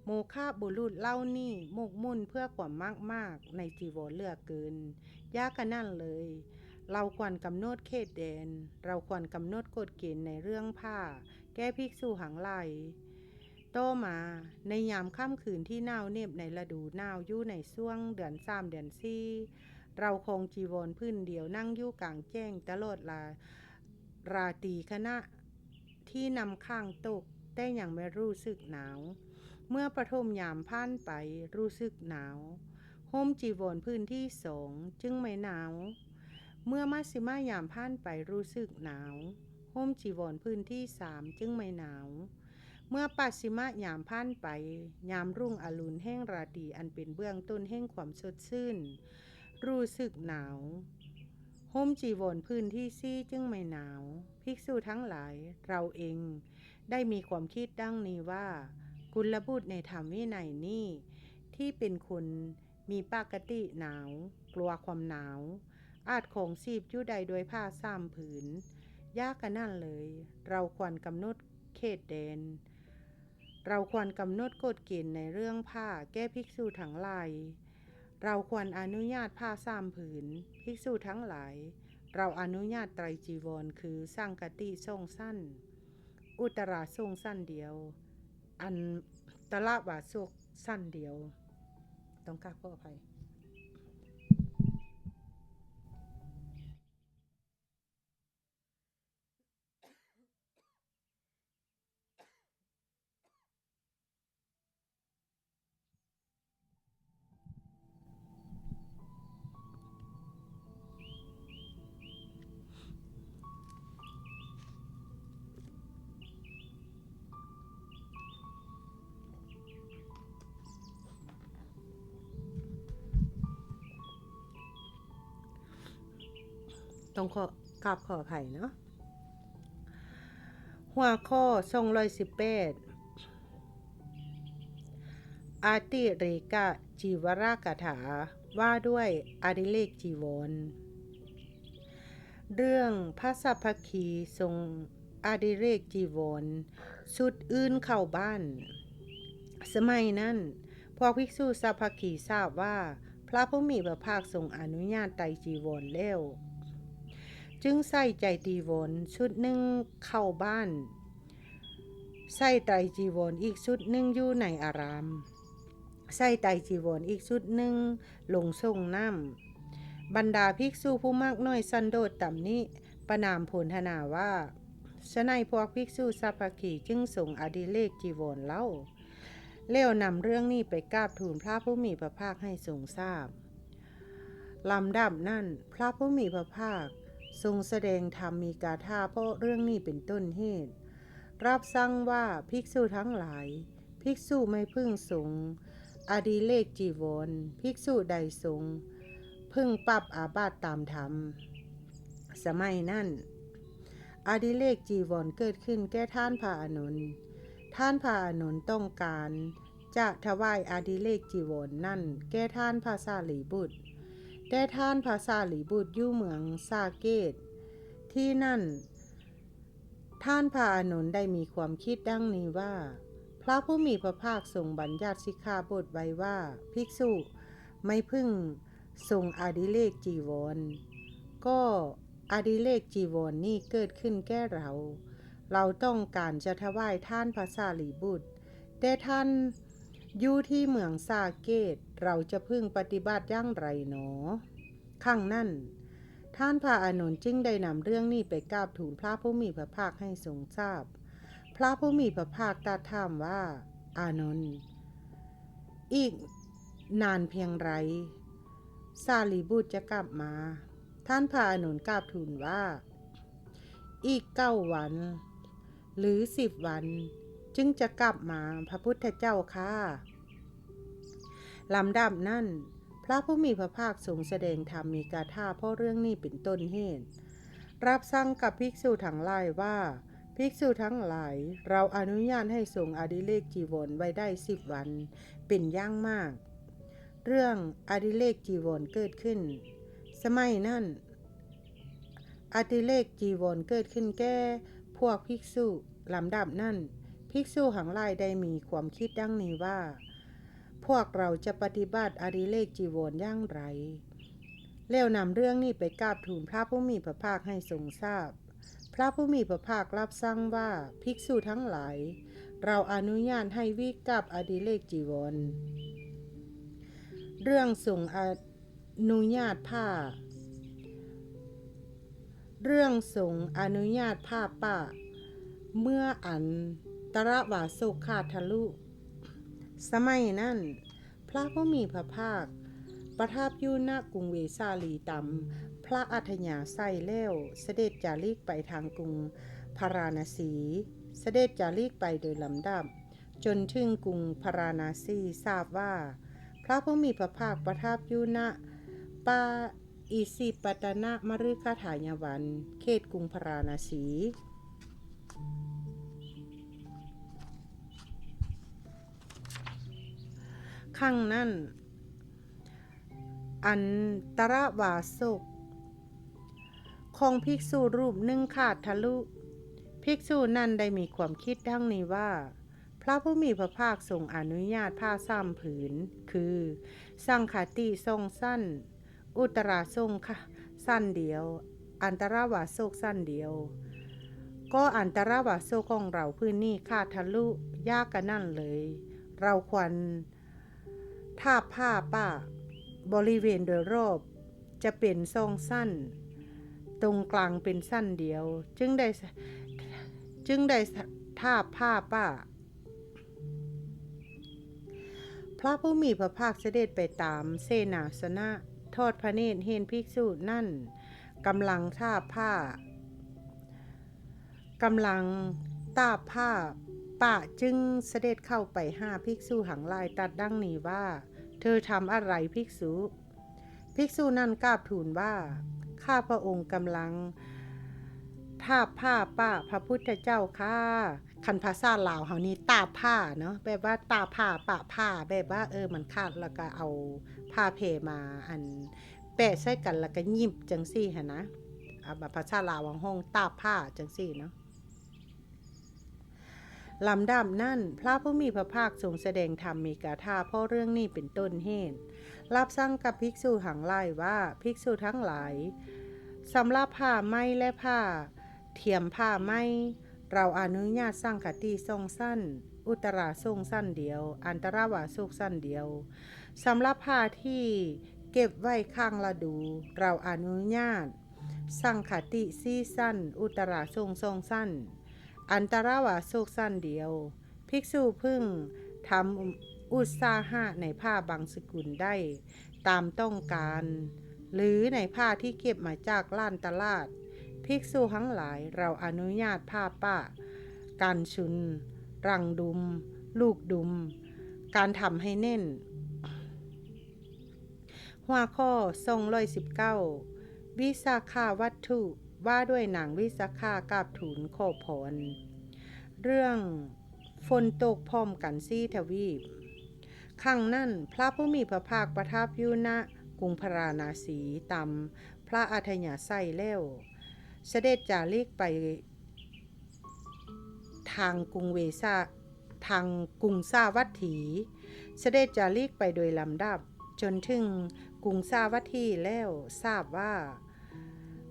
โมฆะบุรุษเล่านี่หมกมุ่นเพื่อความมากในจีวรเหลือเกินยากกันนั่นเลยเราควรกำหนดเขตแดนเราควรกำหนดกฎเกณฑ์ในเรื่องผ้าแก้ภิกษุหังหลายต่อมาในยามค่ำคืนที่หนาวเหน็บในฤดูหนาวอยู่ในช่วงเดือน3 เดือน4เราคงจีวรพื้นเดียวนั่งอยู่กลางแจ้งตลอดราตรีขณะที่นำข้างตกแต่ยังไม่รู้สึกหนาวเมื่อปฐมยามผ่านไปรู้สึกหนาวห่มจีวรพื้นที่2จึงไม่หนาวเมื่อมัชฌิมายามผ่านไปรู้สึกหนาวห่มจีวรพื้นที่3จึงไม่หนาวเมื่อปัสสิมยามผ่านไปยามรุ่งอรุณแห่งราตรีอันเป็นเบื้องต้นแห่งความสดชื่นรู้สึกหนาวห่มจีวรพื้นที่4จึงไม่หนาวภิกษุทั้งหลายเราเองได้มีความคิดดังนี้ว่ากุลบุตรในธรรมวินัยนี้ที่เป็นคนมีปกติหนาวกลัวความหนาวอาจของชีพอยู่ใดโดยผ้า3 ผืนยากกันนั่นเลยเราควรกำหนดเขตแดนเราควรกำหนดกฎเกณฑ์ในเรื่องผ้าแก้ภิกษุทั้งหลายเราควรอนุญาตผ้า3 ผืนภิกษุทั้งหลายเราอนุญาตไตรจีวรคือสังฆติทรงสั้นอุตราทรงสั้นเดียวอันตละวาสกสั้นเดียวต้องกราบขออภัยต้องกราบขออภัยเนาะหัวข้อ218อาติเรกะจีวรากถาว่าด้วยอดิเรกจีวรเรื่องพระสัพพคีทรงอดิเรกจีวรชุดอื่นเข้าบ้านสมัยนั้นพวกภิกษุสัพพคีทราบว่าพระผู้มีพระภาคทรงอนุญาตไตรจีวรแล้วจึงใส่ใจจีวรชุดหนึ่งเข้าบ้านใส่ไตรจีวรอีกชุดหนึ่งอยู่ในอารามใส่ไตรจีวรอีกชุดหนึ่งลงส่งน้ำบรรดาภิกษุผู้มากน้อยสันโดษต่ำนี้ประนามโพลธนาว่าฉะนั้นพวกภิกษุสัพพคีจึงส่งอดิเรกจีวรเล่าแล้วนำเรื่องนี้ไปกราบทูลพระผู้มีพระภาคให้ทรงทราบลำดับนั้นพระผู้มีพระภาค ทรงแสดงธรรมมีกาถาเพราะเรื่องนี้เป็นต้นเหตุรับสั่งว่าภิกษุทั้งหลายภิกษุไม่พึงสงฆ์อดิเรกจีวรภิกษุใดสงฆ์พึงปรับอาบัติตามธรรมสมัยนั้นอดิเรกจีวรเกิดขึ้นแก่ท่านพระอานนท์ท่านพระอานนท์ต้องการ จะถวายอดิเรกจีวรนั่นแก่ท่านพระสารีบุตรแต่ท่านพระสารีบุตรอยู่เมืองสาเกตที่นั่นท่านพระอานนท์ได้มีความคิดดังนี้ว่าพระผู้มีพระภาคทรงบัญญัติสิกขาบทไว้ว่าภิกษุไม่พึงทรงอดิเรกจีวรก็อดิเรกจีวรนี่เกิดขึ้นแก่เราต้องการจะถวายท่านพระสารีบุตรแต่ท่านอยู่ที่เมืองสาเกตเราจะพึงปฏิบัติอย่างไรหนอครั้งนั้นท่านพระอานนท์จึงได้นำเรื่องนี้ไปกราบทูลพระผู้มีพระภาคให้ทรงทราบพระผู้มีพระภาคตรัสถามว่าอานนท์อีกนานเพียงไรสารีบุตรจะกลับมาท่านพระอานนท์กราบทูลว่าอีก9 วันหรือ10 วันจึงจะกลับมาพระพุทธเจ้าค่ะลำดับนั้นพระผู้มีพระภาคทรงแสดงธรรมมีกาถาเพราะเรื่องนี้เป็นต้นเหตุรับสั่งกับภิกษุทั้งหลายว่าภิกษุทั้งหลายเราอนุญาตให้ทรงอดิเรกจีวรไว้ได้10 วันเป็นอย่างมากเรื่องอดิเรกจีวรเกิดขึ้นสมัยนั้นอดิเรกจีวรเกิดขึ้นแก่พวกภิกษุลำดับนั้นภิกษุทั้งหลายได้มีความคิดดังนี้ว่าพวกเราจะปฏิบัติอดิเรกจีวรอย่างไรแล้วนำเรื่องนี้ไปกราบทูลพระผู้มีพระภาคให้ทรงทราบพระผู้มีพระภาครับสั่งว่าภิกษุทั้งหลายเราอนุญาตให้วิกับอดิเรกจีวรเรื่องทรงอนุญาตผ้าป่าเมื่ออันตรวาสุขาดทะลุสมัยนั้นพระผู้มีพระภาคประทับอยู่ณกรุงเวสาลีตามพระอัธยาศัยแล้วเสด็จจาริกไปทางกรุงพาราณสีเสด็จจาริกไปโดยลำดับจนถึงกรุงพาราณสีทราบว่าพระผู้มีพระภาคประทับอยู่ณป่าอิสิปตนะมฤคทายวันเขตกรุงพาราณสีครั้งนั้นอันตรวาสกของภิกษุรูปหนึ่งขาดทะลุภิกษุนั้นได้มีความคิดดังนี้ว่าพระผู้มีพระภาคทรงอนุญาตผ้า3 ผืนคือสังฆาติทรงสั้นอุตราทรงสั้นเดียวอันตรวาสกสั้นเดียวก็อันตรวาสกของเราพื้นนี้ขาดทะลุยากกันนั่นเลยเราควรทาบผ้าป่าบริเวณโดยรอบจะเป็นทรงสั้นตรงกลางเป็นสั้นเดียวจึงได้ทาบผ้าป่าพระผู้มีพระภาคเสด็จไปตามเสนาสนะทอดพระเนตรเห็นภิกษุนั่นกำลังทาบผ้าป่าจึงเสด็จเข้าไปหาภิกษุทั้งหลายตรัสดังนี้ว่าเธอทำอะไรภิกษุนั้นกราบทูลว่าข้าพระองค์กำลังทาบผ้าป่าพระพุทธเจ้าค่ะคันภาษาลาวเฮานี่ตาผ้าเนาะแบบว่าตาผ้าปะผ้าแบบว่ามันขาดแล้วก็เอาผ้าเพมาอันแปะใส่กันแล้วก็ยิบจังซี่หั่นนะภาษาลาวห้องตาผ้าจังซี่เนาะลำดับนั้นพระผู้มีพระภาคทรงแสดงธรรมมีกาถาเพราะเรื่องนี้เป็นต้นเหตุรับสั่งกับภิกษุทั้งหลายว่าภิกษุทั้งหลายสำหรับผ้าไหมและผ้าเทียมผ้าไหมเราอนุญาตสังฆาติทรงสั้นอุตราทรงสั้นเดียวอันตรวาสุกสั้นเดียวสำหรับผ้าที่เก็บไว้ข้างฤดูเราอนุญาตสังฆาติสั้นอุตราทรงสั้นอันตรวาสุกสั้นเดียวภิกษุพึงทำอุตสาหะในผ้าบางสกุลได้ตามต้องการหรือในผ้าที่เก็บมาจากล้านตลาดภิกษุทั้งหลายเราอนุญาตผ้าป่าการชุนรังดุมลูกดุมการทำให้แน่นหัวข้อ219วิสาขาวัตถุว่าด้วยหนังวิสาขากราบทูลขอพรเรื่องฝนตกพร้อมกัน4 ทวีป ครั้งนั้นพระผู้มีพระภาคประทับอยู่ณกรุงพาราณสีตามพระอัธยาศัยแล้วเสด็จจาริกไปทางกรุงสาวัตถีเสด็จจาริกไปโดยลำดับจนถึงกรุงสาวัตถีแล้วทราบว่า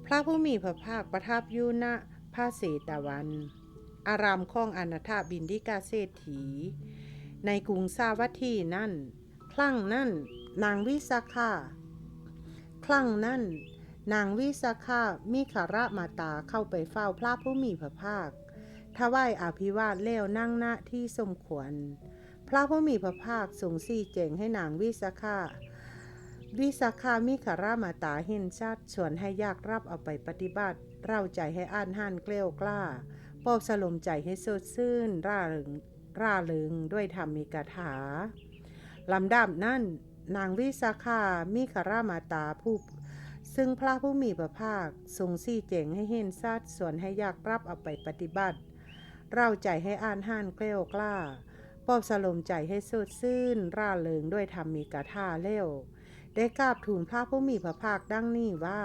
พระผู้มีพระภาคประทับอยู่ณพระเสตวันอารามของอนาถบิณฑิกาเศรษฐีในกรุงสาวัตถีนั่นครั้งนั้นนางวิสาขามิคารมาตาเข้าไปเฝ้าพระผู้มีพระภาคถวายอภิวาทแล้วนั่งณที่สมควรพระผู้มีพระภาคทรงชี้แจงให้นางวิสาขามิคารมาตาเห็นชัดชวนให้อยากรับเอาไปปฏิบัติเร้าใจให้อ่านหันเกลี้ยวกล้าปลอบสลมใจให้สดชื่นร่าเริงด้วยธรรมีกถาลำดับนั้นนางวิสาขามิคารมาตาผู้ซึ่งพระผู้มีพระภาคทรงชี้แจงให้เห็นชัดส่วนให้อยากรับเอาไปปฏิบัติเร้าใจให้อ่านหันเกลี้ยวกล้าปลอบสลมใจให้สดชื่นร่าเริงด้วยธรรมีกถาแล้วได้กราบทูลพระผู้มีพระภาคดังนี้ว่า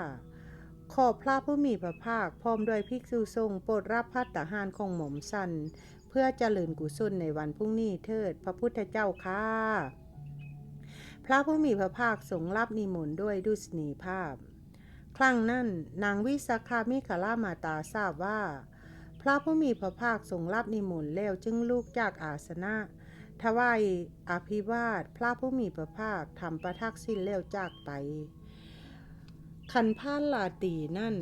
ขอพระผู้มีพระภาคพร้อมด้วยภิกษุสงฆ์โปรดรับภัตตาหารของหม่อมฉันเพื่อเจริญกุศลในวันพรุ่งนี้เถิดพระพุทธเจ้าค่ะพระผู้มีพระภาคทรงรับนิมนต์ด้วยดุษณีภาพครั้งนั้นนางวิสาขามิคารมาตาทราบว่าพระผู้มีพระภาคทรงรับนิมนต์แล้วจึงลุกจากอาสนะถวายอภิวาทพระผู้มีพระภาคทำประทักษิณแล้วจากไปคันพานลาตีนั่น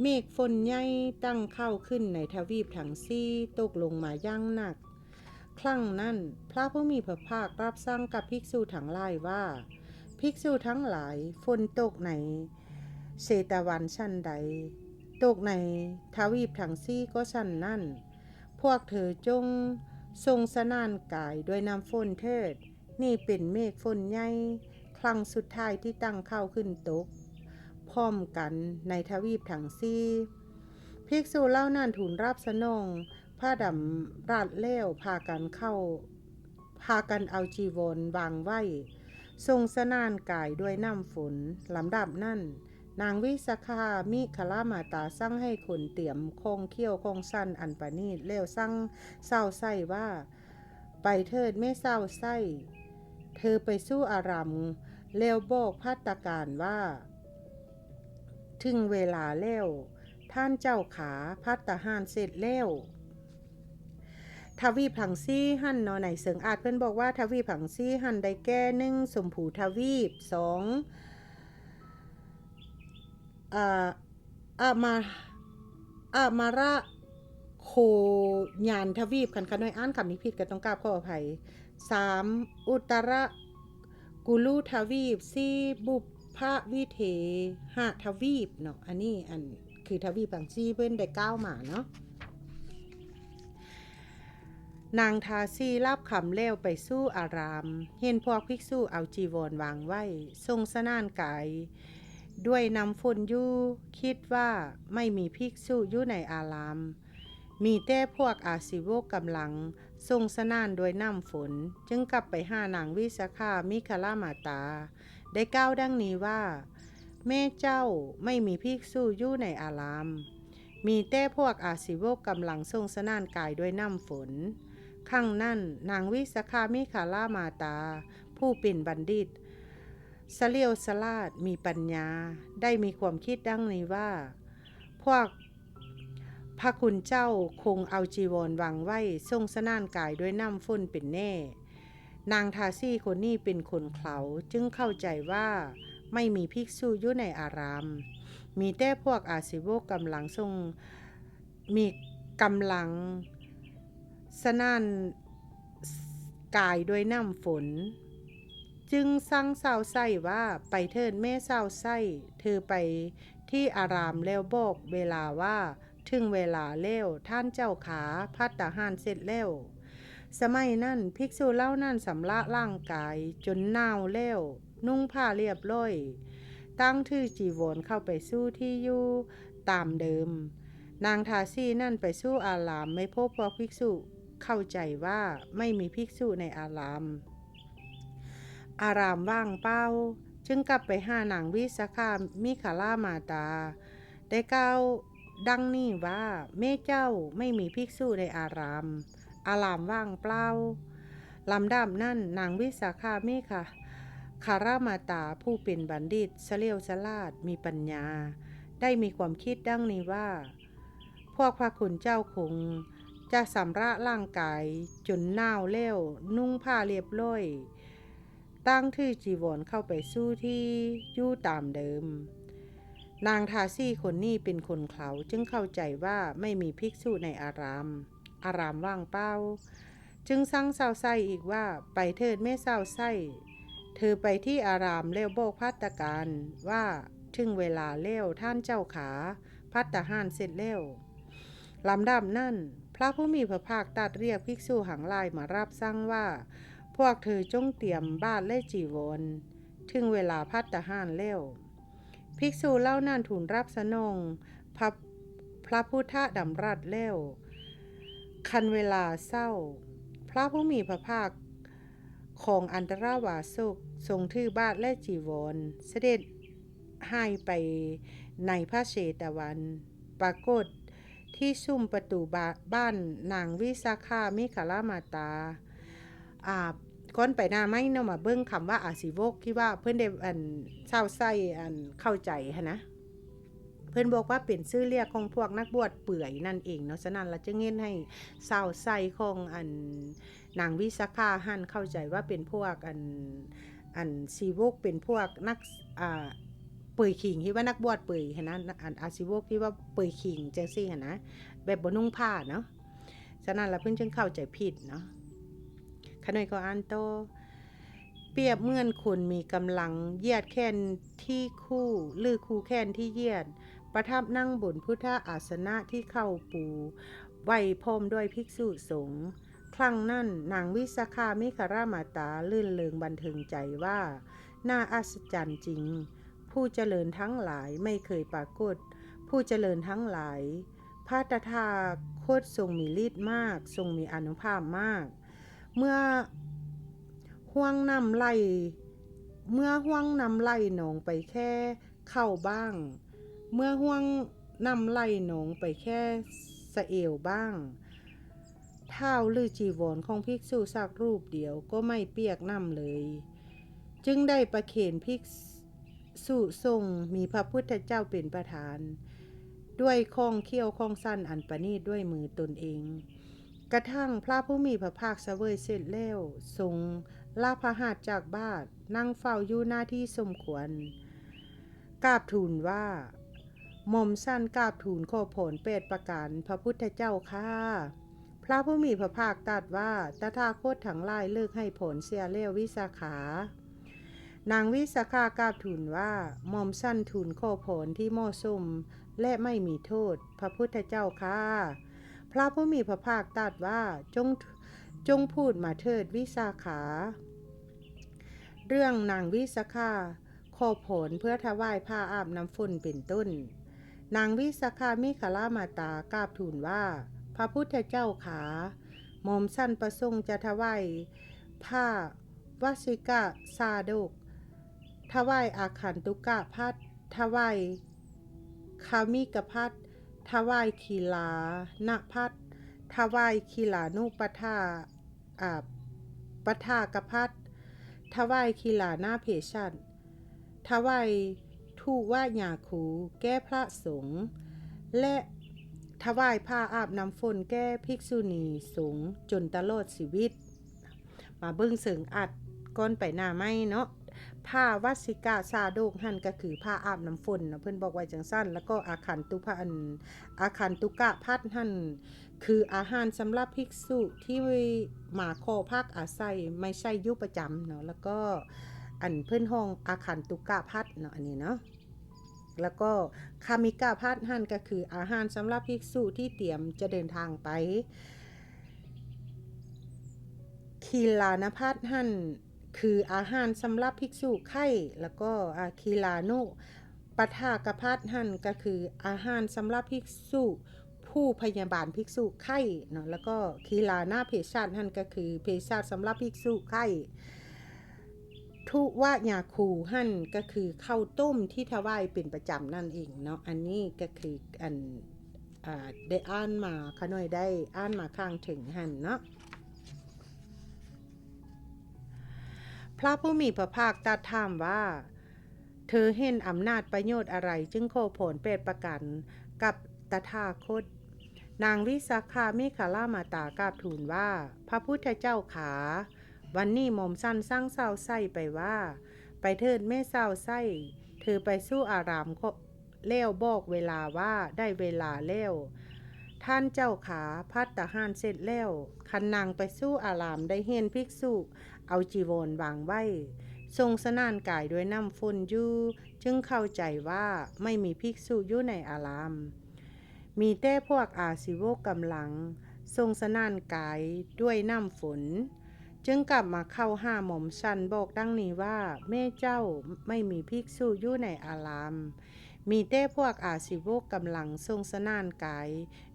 เมฆฝนใหญ่ตั้งเข้าขึ้นในทวีปทั้งสี่ตกลงมาอย่างหนักครั้งนั้นพระผู้มีพระภาครับสั่งกับภิกษุทั้งหลายว่าภิกษุทั้งหลายฝนตกในเชตวันชั้นใดตกในทวีปทั้งสี่ก็ชั้นนั้นพวกเธอจงทรงสนานกายด้วยน้ำฝนเถิดนี่เป็นเมฆฝนใหญ่ครั้งสุดท้ายที่ตั้งเข้าขึ้นตกพร้อมกันในทวีปทั้งสี่ภิกษุเหล่านั้นทูลรับสนองผ้าดำรัดเล้วพากันเอาจีวรวางไว้ทรงสนานกายด้วยน้ำฝนลำดับนั้นนางวิสาขามิคารมาตาสั่งให้คนเตรียมคงเขี้ยวคงสั้นอันประณีตแล้วสั่งเศร้าไส้ว่าไปเถิดไม่เศร้าไส้เธอไปสู้อารัมแล้วบอกภัตตาการว่าถึงเวลาแล้วท่านเจ้าขาภัตตาหารเสร็จแล้วทวีปผังซี่หั่นเนาะในเสิงอาจเพิ่นบอกว่าทวีปผังซี่หั่นได้แก่1สมผูทวีป2มาระโคญานทวีปคันน้อยอ่านคำนี้ผิดก็ต้องกราบขออภัย3อุตระกุลูทวีป4บุพวิเทหทวีปเนาะอันนี้คือทวีปผังซี่เพิ่นได้ก้าวมาเนาะนางทาสีรับคำเล้วไปสู้อารามเห็นพวกภิกษุเอาจีวรวางไว้ทรงสนานกายด้วยน้ำฝนอยู่คิดว่าไม่มีภิกษุอยู่ในอารามมีแต่พวกอาศิวกกำลังทรงสนานด้วยน้ำฝนจึงกลับไปหานางวิสาขามิคารมาตาได้กล่าวดังนี้ว่าแม่เจ้าไม่มีภิกษุอยู่ในอารามมีแต่พวกอาศิวกกำลังทรงสนานกายด้วยน้ำฝนครั้งนั้นนางวิสาขามิคารมาตาผู้เป็นบัณฑิตเฉลียวฉลาดมีปัญญาได้มีความคิดดังนี้ว่าพวกพระคุณเจ้าคงเอาจีวรวางไว้ทรงสนานกายด้วยน้ำฝนเป็นแน่นางทาสีคนนี้เป็นคนเขาจึงเข้าใจว่าไม่มีภิกษุอยู่ในอารามมีแต่พวกอาศิวกกำลังสนานกายด้วยน้ำฝนจึงสั่งสาวไส้ว่าไปเถิดแม่สาวไส้เธอไปที่อารามแล้วบอกเวลาว่าถึงเวลาแล้วท่านเจ้าขาภัตตาหารเสร็จแล้วสมัยนั้นภิกษุเหล่านั้นสำละร่างกายจนหนาวแล้วนุ่งผ้าเรียบร้อยตั้งถือจีวรเข้าไปสู้ที่อยู่ตามเดิมนางทาสีนั่นไปสู้อารามไม่พบพวกภิกษุเข้าใจว่าไม่มีภิกษุในอาราม อารามว่างเป้าจึงกลับไปหานางวิสาขามิคาลามาตาได้กล่าวดังนี้ว่าแม่เจ้าไม่มีภิกษุในอารามว่างเปล่าลำดับนั้นนางวิสาขามิคารามาตาผู้เป็นบัณฑิตเฉลียวฉลาดมีปัญญาได้มีความคิดดังนี้ว่าพวกพระคุณเจ้าคงจะสำระร่างกายจนหนาวเลี้ยวนุ่งผ้าเรียบร้อยตั้งถือจีวรเข้าไปสู้ที่ยู่ตามเดิมนางทาซี่คนนี้เป็นคนเขาจึงเข้าใจว่าไม่มีภิกษุในอารามว่างเป้าจึงสั่งเศร้าไส้อีกว่าไปเถิดแม่เศร้าไส้เธอไปที่อารามแล้วบอกภัตตาการว่าถึงเวลาแล้วท่านเจ้าขาภัตตาหารเสร็จแล้วลำดับนั้นพระผู้มีพระภาคตรัสเรียกภิกษุหังหลายมารับสั่งว่าพวกเธอจงเตรียมบาตรและจีวรถึงเวลาภัตตาหารแล้วภิกษุเหล่านั้นทูลรับสนองพระพุทธดำรัสแล้วคันเวลาเศร้าพระผู้มีพระภาคของอันตรวาสุกทรงถือบาตรและจีวรเสด็จให้ไปในพระเชตวัน ปรากฏที่ซุ้มประตูบ้านนางวิสาขามิคาลามาตาก้อนไปหน้าไม่เนาะมาเบิ้งคำว่าอาศิวกที่ว่าเพื่อนได้เศร้าไส้เข้าใจนะเพื่อนบอกว่าเป็นชื่อเรียกของพวกนักบวชเปื่อยนั่นเองเนาะฉะนั้นเราจะเงินให้เศร้าไส้ของนางวิสาขาหันเข้าใจว่าเป็นพวกศิวกเป็นพวกนักเปื่อยขิงที่ว่านักบวชเปื่อยนะอาศิวกที่ว่าเปื่อยขิงจังซี่นะแบบบนุ่งผ้าเนาะฉะนั้นเราเพิ่งจึงเข้าใจผิดเนาะขณะก็อ่านโตเปรียบเหมือนคนมีกำลังเหยียดแขนที่คู่หรือคู่แขนที่เหยียดประทับนั่งบนพุทธอาสนะที่เข้าปูไว้พร้อมด้วยภิกษุสงฆ์ครั้งนั้นนางวิสาขามิคารามาตาลื่นเริงบันเทิงใจว่าน่าอัศจรรย์จริงผู้เจริญทั้งหลายไม่เคยปรากฏผู้เจริญทั้งหลายพระตถาคตทรงมีฤทธิ์มากทรงมีอานุภาพมากเมื่อห่วงนำไล่หนองไปแค่เข้าบ้างเมื่อห่วงนำไล่หนองไปแค่สะเอวบ้างเท้าหรือจีวรของภิกษุสักรูปเดียวก็ไม่เปียกน้ำเลยจึงได้ประเคนภิกษุทรงมีพระพุทธเจ้าเป็นประธานด้วยข้องเขี้ยวข้องสั้นอันประณีตด้วยมือตนเองกระทั่งพระผู้มีพระภาคเสวยเสร็จแล้วทรงลาพระหัตถ์จากบาทนั่งเฝ้าอยู่หน้าที่สมควรกราบทูลว่าหม่อมสั้นกราบทูลขอผล8ประการพระพุทธเจ้าค่ะพระผู้มีพระภาคตรัสว่าตถาคตทั้งหลายเลิกให้ผลเสียแล้ววิสาขานางวิสาขากราบทูลว่าหม่อมสั้นทูลขอผลที่เหมาะสมและไม่มีโทษพระพุทธเจ้าค่ะพระผู้มีพระภาคตรัสว่าจงพูดมาเถิดวิสาขาเรื่องนางวิสาขาขอผลเพื่อถวายผ้าอาบน้ำฝนเป็นต้นนางวิสาขามิคาลามาตากราบทูลว่าพระพุทธเจ้าขาหม่อมสั้นประสงค์จะถวายผ้าวสิกะสาดกถวายอาคันตุกะพัดถวายคามิกพัดถวายคีลานพัดถวายคีลานุปทาปทากพัดถวายคีลานาเพชันถวายทุวาญาคูแก้พระสงฆ์และถวายผ้าอาบน้ำฝนแก้ภิกษุณีสงฆ์จนตลอดชีวิตมาเบิ่งเสริงอัดก้อนไปหน้าไม่เนาะผ้าวสิกะสาดกหั่นก็คือผ้าอาบน้ำฝนนะเพิ่นบอกไว้จังสั้นแล้วก็อาคันตุกะพัดหั่นคืออาหารสำหรับภิกษุที่มาขอพักอาศัยไม่ใช่ยุประจำเนาะแล้วก็เพิ่นห้องอาคันตุกะพัดเนาะอันนี้เนาะแล้วก็คามิกะพัดหั่นก็คืออาหารสำหรับภิกษุที่เตรียมจะเดินทางไปคีลานพัดหั่นคืออาหารสำหรับภิกษุไข้แล้วก็คีลานุปทากพัดหั่นก็คืออาหารสำหรับภิกษุผู้พยาบาลภิกษุไข้เนาะแล้วก็คีลานาเภสัชหั่นก็คือเภสัชสำหรับภิกษุไข้ ทุวะยาคูหั่นก็คือข้าวต้มที่ถวายเป็นประจำนั่นเองเนาะอันนี้ก็คืออันได้อ่านมาขน้อยได้อ่านมาข้างถึงหั่นเนาะพระผู้มีพระภาคตรัสถามว่าเธอเห็นอำนาจประโยชน์อะไรจึงโคผลเป็ดประกันกับตถาคตนางวิสาขามิคาลามาตากราบทูลว่าพระพุทธเจ้าขาวันนี้หม่อมสั้นสร้างเศร้าไส้ไปว่าไปเถิดแม่เศร้าไส้เธอไปสู้อารามเล้วบอกเวลาว่าได้เวลาแล้วท่านเจ้าขาพัตตาหารเสร็จแล้วคันนางไปสู้อารามได้เห็นภิกษุเอาจีวรวางไว้ทรงสนานกายด้วยน้ำฝนอยู่จึงเข้าใจว่าไม่มีภิกษุอยู่ในอารามมีแต่พวกอาศิโวกกำลังทรงสนานกายด้วยน้ำฝนจึงกลับมาเข้าห้าหม่อมชันบอกดังนี้ว่าแม่เจ้าไม่มีภิกษุอยู่ในอารามมีแต่พวกอาศิโวกกำลังทรงสนานกาย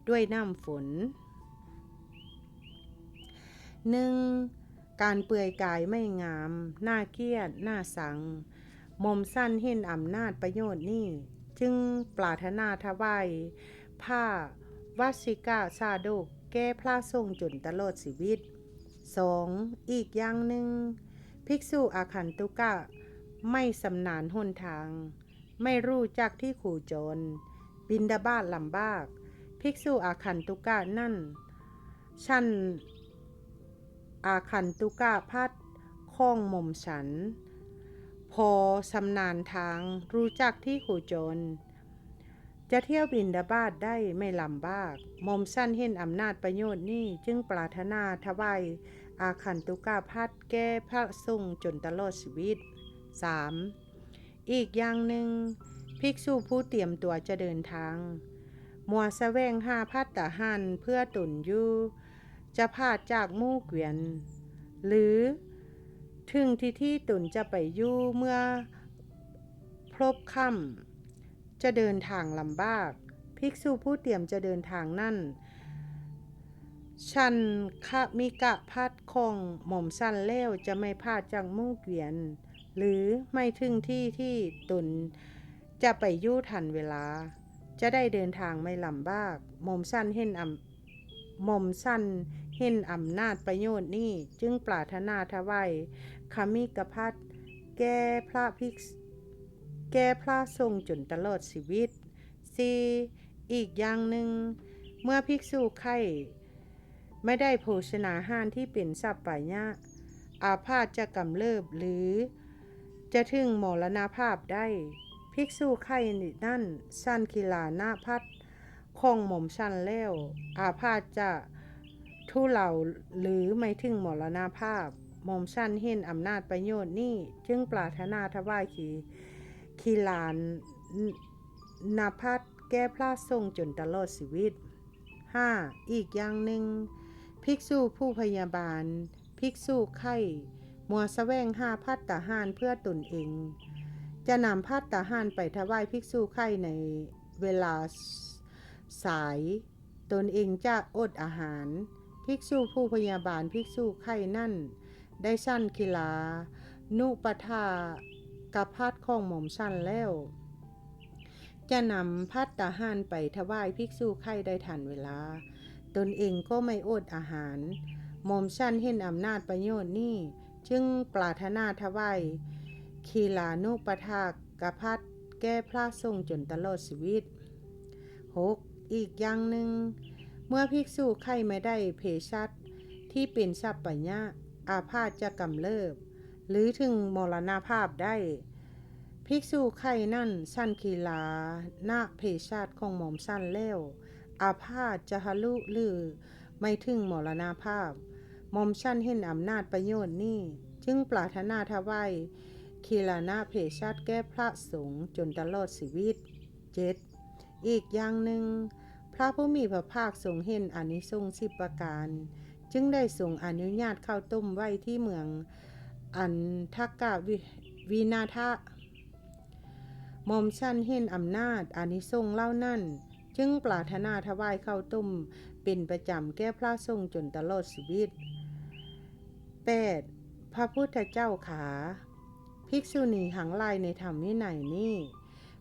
ด้วยน้ำฝน1. การเปื่อยกายไม่งามน่าเกลียดน่าสังหม่อมสั้นเห็นอำนาจประโยชน์นี้จึงปรารถนาถวายผ้าวสิกาชาดกแก้พระทรงจนตลอดชีวิต 2. อีกอย่างหนึ่งภิกษุอาคันตุกะไม่สำนาญหนทางไม่รู้จักที่ขู่โจรบิณฑบาตลำบากภิกษุอาคันตุกะนั่นฉันอาคันตุกะพัดข้องหม่อมฉันพอสำนาญทางรู้จักที่ขู่โจรจะเที่ยวบิณฑบาตได้ไม่ลำบากหม่อมฉันเห็นอำนาจประโยชน์นี้จึงปรารถนาถวายอาคันตุกะพัดแก้พระทรงจนตลอดชีวิต 3. อีกอย่างหนึ่งภิกษุผู้เตรียมตัวจะเดินทางมัวแสวงหาภัตตาหารเพื่อตุนอยู่จะพลาดจากหมู่เกวียนหรือถึงที่ตุนจะไปอยู่เมื่อพลบค่ำจะเดินทางลำบากภิกษุผู้เตรียมจะเดินทางนั่นชันคะมิกะพัดของหม่อมสั้นแล้วจะไม่พลาดจากหมู่เกวียนหรือไม่ถึงที่ตุนจะไปอยู่ทันเวลาจะได้เดินทางไม่ลำบากหม่อมสั้นเห็นอำนาจประโยชน์นี้จึงปรารถนาถวายคมิกพัดแก้พระทรงจนตลอดชีวิต 4. อีกอย่างหนึ่งเมื่อภิกษุไข้ไม่ได้โภชนาหารที่เป็นสัพพายะอาพาธจะกำเริบหรือจะถึงมรณภาพได้ภิกษุไข้นั่นสั้นคิลานาพัดของหม่อมชันแล้วอาพาธจะทุเลาหรือไม่ถึงมรณภาพหม่อมชันเห็นอำนาจประโยชน์นี้จึงปรารถนาถวายคิลานนาพัดแก้พระทรงจนตลอดชีวิต 5. อีกอย่างหนึ่งภิกษุผู้พยาบาลภิกษุไข้มัวแสวงหาภัตตาหารเพื่อตนเองจะนำภัตตาหารไปถวายภิกษุไข้ในเวลาสายตนเองจะอดอาหารภิกษุผู้พยาบาลภิกษุไข้นั่นได้สั้นคิลานุปทากภัตของหม่อมสั้นแล้วจะนำภัตตาหารไปถวายภิกษุไข้ได้ทันเวลาตนเองก็ไม่อดอาหารหม่อมชันเห็นอำนาจประโยชน์นี้จึงปรารถนาถวายคีลานุปทากภัตแก้พระทรงจนตลอดชีวิต 6. อีกอย่างหนึ่งเมื่อภิกษุไข้ไม่ได้เพชัดที่เป็นสัพพยะอาพาธจะกำเริบหรือถึงมรณภาพได้ภิกษุไข้นั่นสั้นคีลานาเพชัดของหม่อมสั้นแล้วอาพาธจะหลุหรือไม่ถึงมรณภาพหม่อมชั้นเห็นอำนาจประโยชน์นี้จึงปรารถนาถวายคีลานาเพชัดแก้พระสงฆ์จนตลอดชีวิต 7. อีกอย่างหนึ่งพระผู้มีพระภาคทรงเห็นอานิสงส์10ประการจึงได้ทรงอนุญาตข้าวต้มไว้ที่เมืองอันทักกะวินาทะหม่อมชั้นเห็นอำนาจอานิสงส์เหล่านั้นจึงปรารถนาถวายข้าวต้มเป็นประจำแก้พระทรงจนตลอดชีวิต 8. พระพุทธเจ้าขา ภิกษุณีหังลายในธรรมวินัยนี้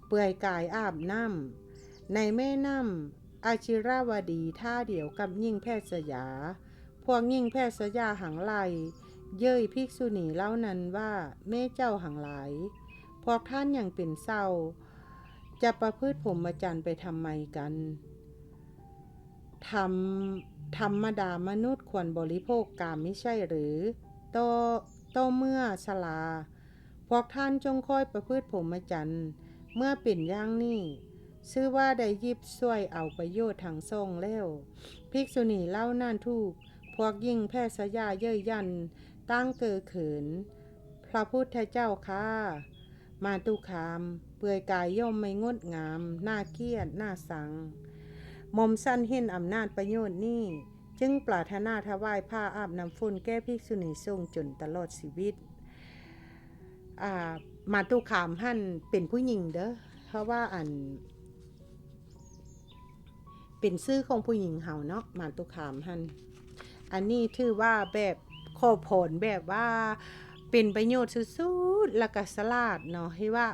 เปื่อยกายอาบน้ำในแม่น้ำอาชิราวดีท่าเดียวกับยิ่งแพทย์สยาพวกยิ่งแพทย์สยาหังลายเย้ยภิกษุณีเล่านั้นว่าแม่เจ้าหังหลายพวกท่านยังเป็นเศร้าจะประพฤติพรหมจรรย์ไปทำไมกันธรรมดามนุษย์ควรบริโภคกามไม่ใช่หรือโตเมื่อสลาพวกท่านจงค่อยประพฤติพรหมจรรย์เมื่อเป็นอย่างนี้ชื่อว่าได้ยิบช่วยเอาประโยชน์ทางทรงแล้วภิกษุณีเล่านั่นถูกพวกยิ่งแพทย์สยาเย้ยยันตั้งเกิดเขินพระพุทธเจ้าค่ะมาตุคามเปื่อยกายย่อมไม่งดงามน่าเกียดน่าสังมอมสั้นเห็นอำนาจประโยชน์นี้จึงปรารถนาถวายผ้าอาบน้ำฝนแก้ภิกษุณีทรงจนตลอดชีวิตมาตุคามหั่นเป็นผู้หญิงเด้อเพราะว่าเป็นชื่อของผู้หญิงเฮาเนาะมาตุคามหั่นอันนี้ถือว่าแบบขอผลแบบว่าเป็นประโยชน์สุดๆแล้วก็สลาดเนาะให้ว่า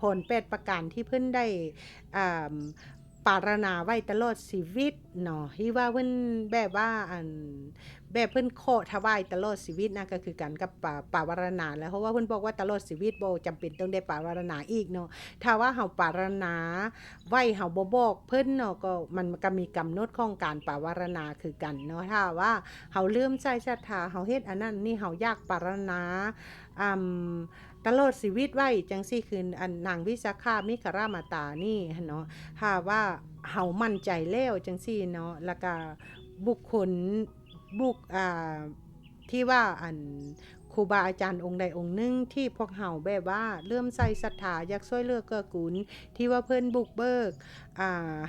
ผล8ประการที่เพิ่นได้ปารณาไว้ตลอดชีวิตเนาะที่ว่าเพิ่นแบบว่าแบบเพิ่นขอถวายตลอดชีวิตนะก็คือกันกับปาวารณาแล้วเพราะว่าเพิ่นบอกว่าตลอดชีวิตบ่จำเป็นต้องได้ปาวารณาอีกเนาะถ้าว่าเฮาปารณาไว้เฮาบ่บอกเพิ่นเนาะก็มันก็มีกำหนดของการปาวารณาคือกันเนาะถ้าว่าเฮาเลื่อมใสศรัทธาเฮาเฮ็ดอันนั้นนี่เฮาอยากปารณาตลอดชีวิตไว้จังซี่คือนางวิสาขามิครามาตานี่เนาะถ้าว่าเฮามั่นใจแล้วจังซี่เนาะแล้วก็บุคคลที่ว่าครูบาอาจารย์องค์ใดองค์หนึ่งที่พวกเฮาแบบว่าเริ่มใส่ศรัทธาอยากช่วยเหลือเกื้อกูลที่ว่าเพิ่นบุกเบิก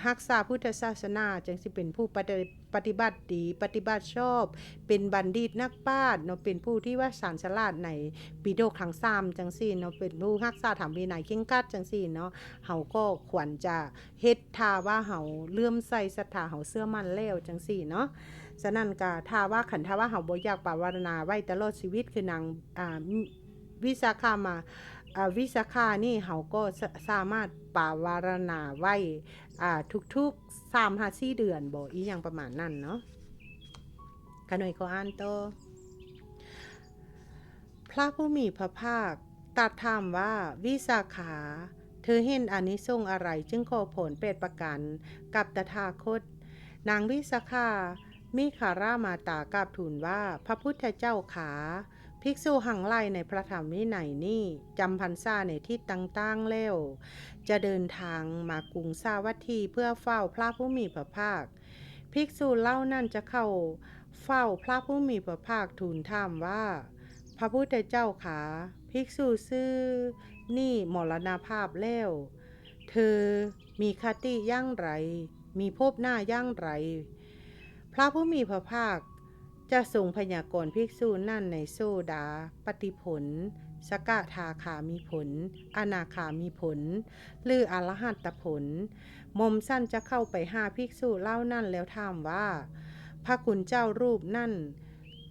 รักษาพุทธศาสนาจังสิเป็นผู้ปฏิบัติดีปฏิบัติชอบเป็นบัณฑิตนักปราชญ์เนาะเป็นผู้ที่ว่าชาญฉลาดในปิฎกทั้ง3จังซี่เนาะเป็นผู้รักษาธรรมวินัยเคร่งครัดจังซี่เนาะเฮาก็ควรจะเฮ็ดท่าว่าเฮาเลื่อมใสศรัทธาเฮาเชื่อมั่นแล้วจังซี่เนาะฉะนั้นก็ถ้าว่าเฮาบ่อยากปรารถนาไว้ตลอดชีวิตคือนางวิสาขามาวิสาขานี่เฮาก็สามารถปรารถนาไว้ทุกๆ 3-4 เดือนบ่อีหยังประมาณนั้นเนาะขน่อยก็อ่านต่อพระผู้มีพระภาคตรัสถามว่าวิสาขาเธอเห็นอานิสงส์อะไรจึงขอผล8ประการกับตถาคตนางวิสาขามิคารามาตากราบทูลว่าพระพุทธเจ้าขาภิกษุหังไล่ในพระธรรมวินัยนี้จำพรรษาในที่ต่างๆแล้วจะเดินทางมากรุงสาวัตถีเพื่อเฝ้าพระผู้มีพระภาคภิกษุเล่านั่นจะเข้าเฝ้าพระผู้มีพระภาคทูลถามว่าพระพุทธเจ้าขาภิกษุชื่อนี่มรณภาพแล้วเธอมีคติอย่างไรมีภพหน้าอย่างไรพระผู้มีพระภาคจะทรงพยากรณ์ภิกษุนั่นในโซดาปฏิผลสกทาคามีผลอนาคามีผลหรืออรหัตผลมอมสั้นจะเข้าไปหาภิกษุเล่านั่นแล้วถามว่าพระคุณเจ้ารูปนั่น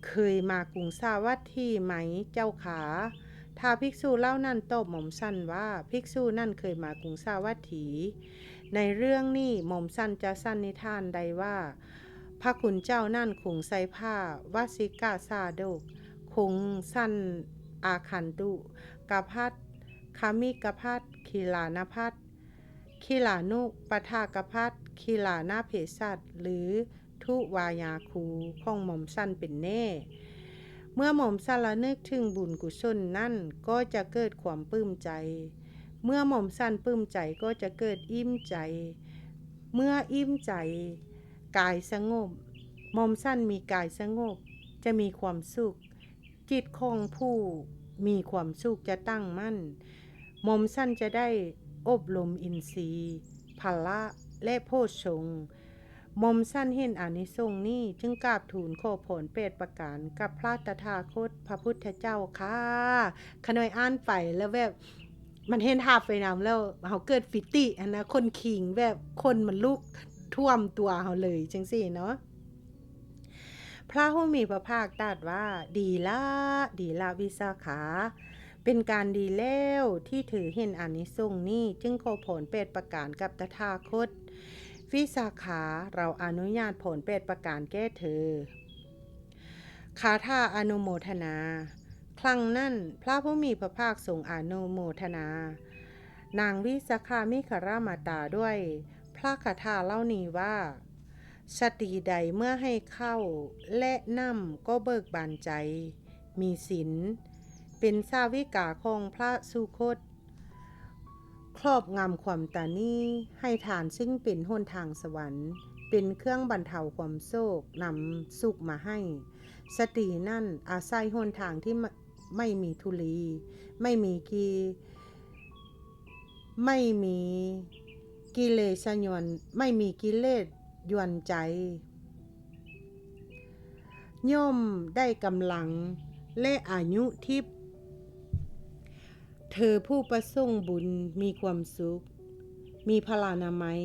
เคยมากรุงสาวัตถีไหมเจ้าขาถ้าภิกษุเล่านั่นตอบหม่อมสั้นว่าภิกษุนั่นเคยมากรุงสาวัตถีในเรื่องนี้หม่อมสั้นจะสันนิษฐานได้ว่าพระคุณเจ้านั่นคงใส่ผ้าวาสิกาซาดกคงสั้นอาคันตุกพัดคามิกพัดคีลานพัดคีลานุปทากพัดคีลานาเพสัตหรือทุวายาคูของหม่อมสั้นเป็นแน่เมื่อหม่อมสั้นระนึกถึงบุญกุศลนั่นก็จะเกิดความปลื้มใจเมื่อหม่อมสั้นปลื้มใจก็จะเกิดอิ่มใจเมื่ออิ่มใจกายสงบหม่อมสั้นมีกายสงบจะมีความสุขจิตของผู้มีความสุขจะตั้งมั่นหม่อมสั้นจะได้อบรมอินทรีย์พละและโพชฌงค์หม่อมสั้นเห็นอานิสงส์นี้จึงกราบทูลขอผล8ประการกับพระตถาคตพระพุทธเจ้าค่ะขน้อยอ่านไปแล้วแบบมันเห็นภาพไปนำแล้วเฮาเกิดฟิตินะคนขิงแบบคนมันลุกท่วมตัวเฮาเลยจังซี่เนาะพระผู้มีพระภาคตรัสว่าดีละวิสาขา เป็นการดีแล้วที่ถือเห็นอานิสงส์นี้จึงขอผล8ประการกับตถาคตวิสาขาเราอนุญาตผล8ประการแก่เธอคาถาอนุโมทนาครั้งนั้นพระผู้มีพระภาคทรงอนุโมทนานางวิสาขามิครามาตาด้วยพระคาถาเล่านี้ว่าสตรีใดเมื่อให้เข้าและนำก็เบิกบานใจมีศีลเป็นสาวิกาของพระสุคตครอบงำความตานีให้ทานซึ่งเป็นหนทางสวรรค์เป็นเครื่องบรรเทาความโศกนำสุขมาให้สตรีนั่นอาศัยหนทางที่ไม่มีทุลีไม่มีกิเลสยวนไม่มีกิเลสยวนใจย่อมได้กำลังและอายุทิพย์เธอผู้ประสงค์บุญมีความสุขมีพลานามัย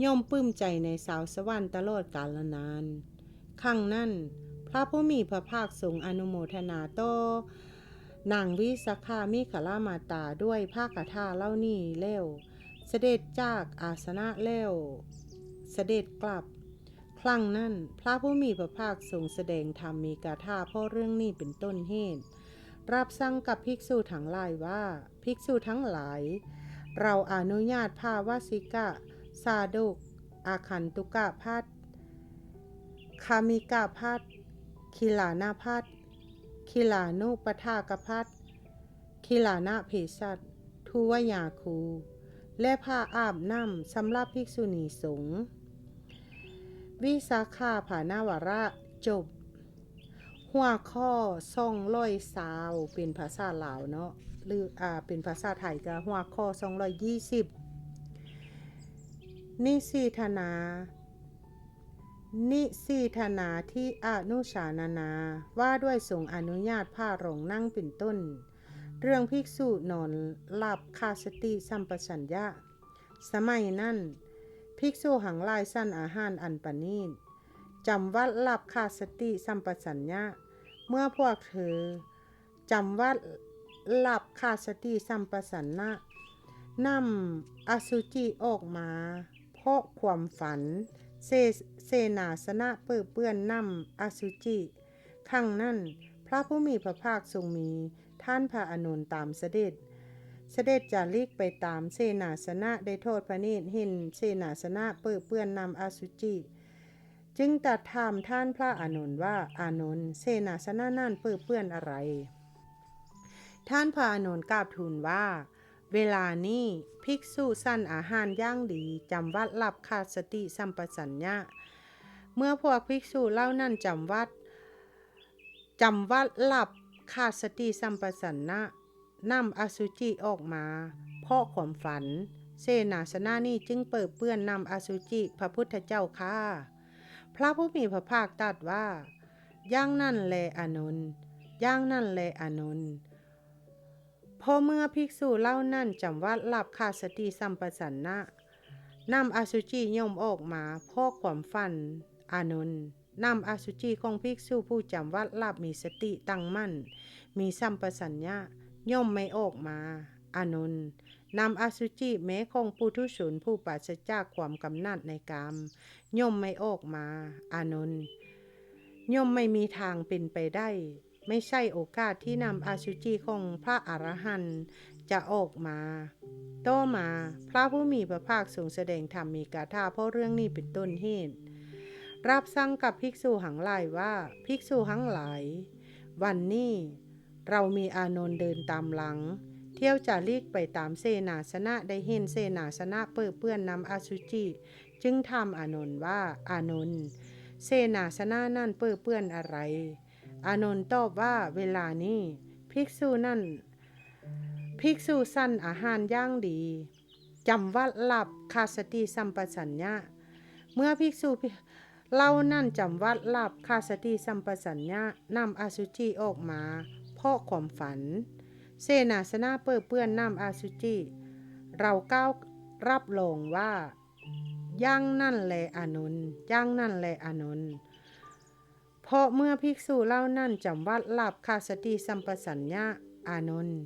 ย่อมปลื้มใจในสาวสวรรค์ตลอดกาลนานครั้งนั้นพระผู้มีพระภาคทรงอนุโมทนาต่อนางวิสาขามิครามาตาด้วยภาคาถาเล่านี้แล้วเสด็จจากอาสนะแล้วเสด็จกลับครั้งนั้นพระผู้มีพระภาคทรงแสดงธรรมมีกาถาเพราะเรื่องนี้เป็นต้นเหตุรับสั่งกับภิกษุทั้งหลายว่าภิกษุทั้งหลายเราอนุญาตภาวสิกะสาดกอาคันตุกะพัทคามิกะพัทคิลานาพัทคิลานุปทากพัทคิลานะเพศัตทุวยาคูและผ้าอาบน้ำสำหรับภิกษุณีสงฆ์วิสาขาผานาวาระจบหัวข้อ220เป็นภาษาลาวเนาะหรือเป็นภาษาไทยก็หัวข้อ220นิสีธนาที่อนุชานานาว่าด้วยทรงอนุญาตผ้ารองนั่งเป็นต้นเรื่องภิกษุนอนหลับขาดสติสัมปชัญญะสมัยนั้นภิกษุหังหลายสั่นอาหารอันประณีตจำวัดหลับขาดสติสัมปชัญญะเมื่อพวกเธอจำวัดหลับขาดสติสัมปชัญญะนำอสุจิออกมาเพราะความฝันเสนาสนะเปื้อนนำอสุจิครั้งนั้นพระผู้มีพระภาคทรงมีท่านพระอานนท์ตามเสด็จจาริกไปตามเสนาสนะได้โทษพระเนตรเห็นเสนาสนะเปื้อนนำอสุจิจึงตรัสถามท่านพระอานนท์ว่าอานนท์เสนาสนะนั่นเปื้อนอะไรท่านพระอานนท์กราบทูลว่าเวลานี้ภิกษุสั่นอาหารย่างดีจำวัดหลับขาดสติสัมปชัญญะเมื่อพวกภิกษุเล่านั่นจำวัดหลับขาดสติสัมปชัญญะนำอสุจิออกมาเพราะความฝันเสนาสนะนี้จึงเปื้อนนำอสุจิพระพุทธเจ้าค่ะพระผู้มีพระภาคตรัสว่าย่างนั่นแลอานนท์ย่างนั่นแลอานนท์พอเมื่อภิกษุเล่านั่นจำวัดหลับขาดสติสัมปชัญญะนำอสุจิย่อมออกมาเพราะความฝันอานนท์นำอสุจิของภิกษุผู้จำวัดหลับมีสติตั้งมั่นมีสัมปชัญญะย่อมไม่ออกมาอานนท์นำอสุจิแม้ของปุถุชนผู้ปราศจากความกำหนัดในกามย่อมไม่ออกมาอานนท์ย่อมไม่มีทางเป็นไปได้ไม่ใช่โอกาสที่นำอสุจิของพระอรหันต์จะออกมาต่อมาพระผู้มีพระภาคทรงแสดงธรรมมีกาถาเพราะเรื่องนี้เป็นต้นเหตุรับสั่งกับภิกษุหังหลายว่าภิกษุหังหลายวันนี้เรามีอานนท์เดินตามหลังเที่ยวจาริกไปตามเสนาสนะได้เห็นเสนาสนะเปื้อนนำอสุจิจึงถามอานนท์ว่าอานนท์เสนาสนะนั่นเปื้อนอะไรอานนท์ตอบว่าเวลานี้ภิกษุสั่นอาหารย่างดีจำวัดหลับขาดสติสัมปชัญญะเมื่อภิกษุเล่านั่นจำวัดหลับขาดสติสัมปชัญญะนำอสุจิออกมาเพราะความฝันเสนาสนะเปื้อนนำอสุจิเราก้าวรับรองว่าย่างนั่นแลอานนท์ย่างนั่นแลอานนท์เพราะเมื่อภิกษุเล่านั่นจำวัดหลับขาดสติสัมปชัญญะ อานนท์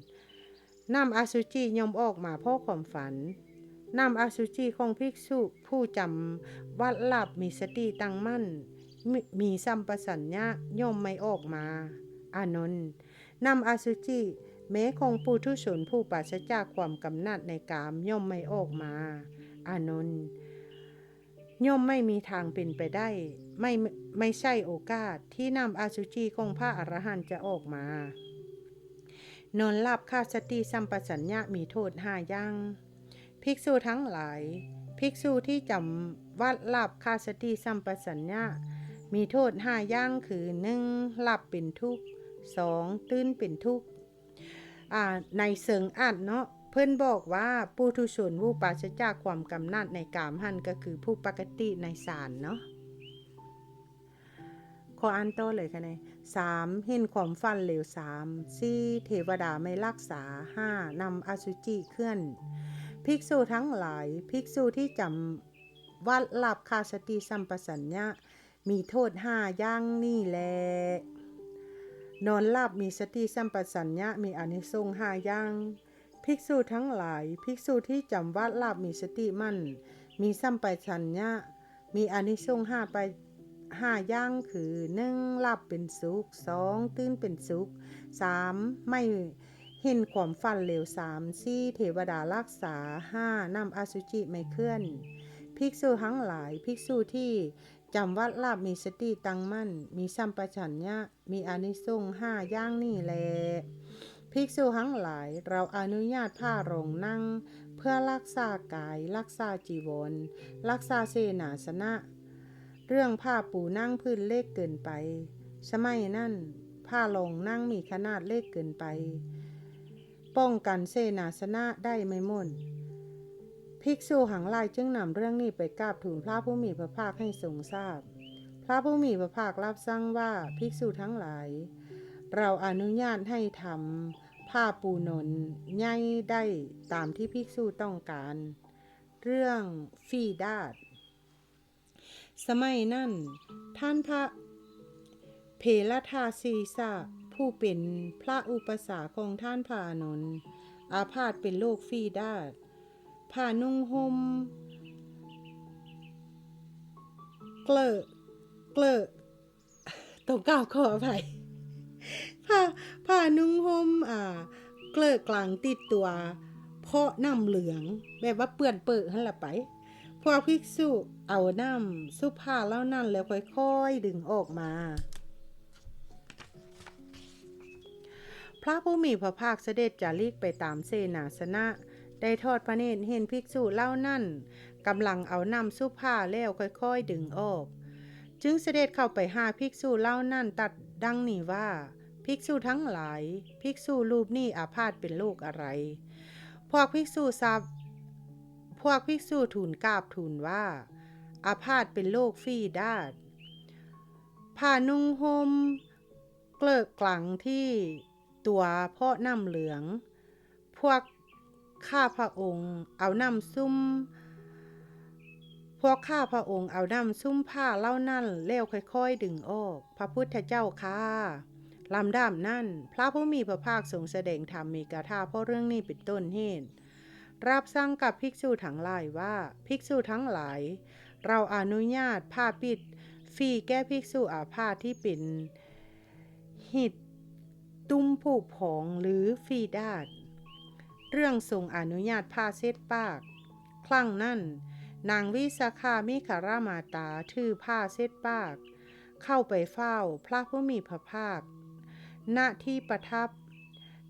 นำอสุจิย่อมออกมาเพราะความฝันนำอสุจิของภิกษุผู้จำวัดหลับมีสติตั้งมั่นมีสัมปชัญญะย่อมไม่ออกมาอานนท์นำอสุจิแม้ของปุถุชนผู้ปราศจากความกำหนัดในกามย่อมไม่ออกมาอานนท์ย่อมไม่มีทางเป็นไปได้ไม่ใช่โอกาสที่นำอสุจิของพระอรหันต์จะออกมานอนหลับขาดสติสัมปชัญญะมีโทษ5 อย่างภิกษุทั้งหลายภิกษุที่จำวัดหลับขาดสติสัมปชัญญะมีโทษ5 อย่างคือ 1. หลับเป็นทุกข์ 2. ตื่นเป็นทุกข์ในเสิงอัดเนาะเพิ่นบอกว่าปุถุชนผู้ปราศจากความกำหนัดในกามหันก็คือผู้ปกติในศาลเนาะขออ่านต่อเลยค่ะเนี่ย 3. เห็นความฝันเหลว 4. เทวดาไม่รักษา 5. นำอสุจิเคลื่อนภิกษุทั้งหลายภิกษุที่จำวัดหลับขาดสติสัมปชัญญะมีโทษ5 อย่างนี่แลนอนหลับมีสติสัมปชัญญะมีอานิสงส์5 อย่างภิกษุทั้งหลายภิกษุที่จำวัดหลับมีสติมั่นมีสัมปชัญญะมีอานิสงส์5 อย่างคือ 1. หลับเป็นสุข 2. ตื่นเป็นสุข 3. ไม่เห็นความฝันเหลว 4. เทวดารักษา 5. นำอสุจิไม่เคลื่อนภิกษุทั้งหลายภิกษุที่จำวัดหลับมีสติตั้งมั่นมีสัมปชัญญะมีอานิสงส์5 อย่างนี่แลภิกษุทั้งหลายเราอนุญาตผ้ารองนั่งเพื่อรักษากายรักษาจีวรรักษาเสนาสนะเรื่องผ้าปูนั่งพื้นเล็กเกินไปสมัยนั้นผ้ารองนั่งมีขนาดเล็กเกินไปป้องกันเสนาสนะได้ไม่หมดภิกษุหังหลายจึงนำเรื่องนี้ไปกราบทูลพระผู้มีพระภาคให้ทรงทราบพระผู้มีพระภาครับสั่งว่าภิกษุทั้งหลายเราอนุญาตให้ทำผ้าปูนนใหญ่ได้ตามที่ภิกษุต้องการเรื่องฟีดาดสมัยนั้นท่านพระเพลทาสีสะผู้เป็นพระอุปสาของท่านพระอานนท์อาพาธเป็นโรคฟีดาดผ้านุ่งห่มเกลอะต้องกล่าวขออภัยผ้านุ่งห่มเกลอะกลางติดตัวเพราะน้ำเหลืองแบบว่าเปื้อนเปื้อนหั่นล่ะไปพวกภิกษุเอาน้ำซุปผ้าแล้วนั่นแล้วค่อยๆดึงออกมาพระผู้มีพระภาคเสด็จจาริกไปตามเสนาสนะได้ทอดพระเนตรเห็นภิกษุเล่านั่นกำลังเอาน้ำซุปผ้าแล้วค่อยๆดึงออกจึงเสด็จเข้าไปหาภิกษุเล่านั่นตัดดังนี้ว่าภิกษุทั้งหลายภิกษุรูปนี้อาพาธเป็นโรคอะไรพวกภิกษุทูลกราบทูลว่าอาพาธเป็นโรคฝีดาษผ้านุ่งห่มเกลอะกลังที่ตัวเพราะน้ำเหลืองพวกข้าพระองค์เอาน้ำซุ่มผ้าเล่านั่นแล้วค่อยๆดึงออกพระพุทธเจ้าค่ะลำดับนั้นพระผู้มีพระภาคทรงแสดงธรรมมีกถาเพราะเรื่องนี้เป็นต้นเหตุรับสั่งกับภิกษุทั้งหลายว่าภิกษุทั้งหลายเราอนุญาตผ้าปิดฝีแก้ภิกษุอาพาธที่เป็นหิดตุ้มผุพองหรือฝีดาษเรื่องทรงอนุญาตผ้าเช็ดปากครั้งนั้นนางวิสาขามิคารามาตาถือผ้าเช็ดปากเข้าไปเฝ้าพระผู้มีพระภาคณที่ประทับ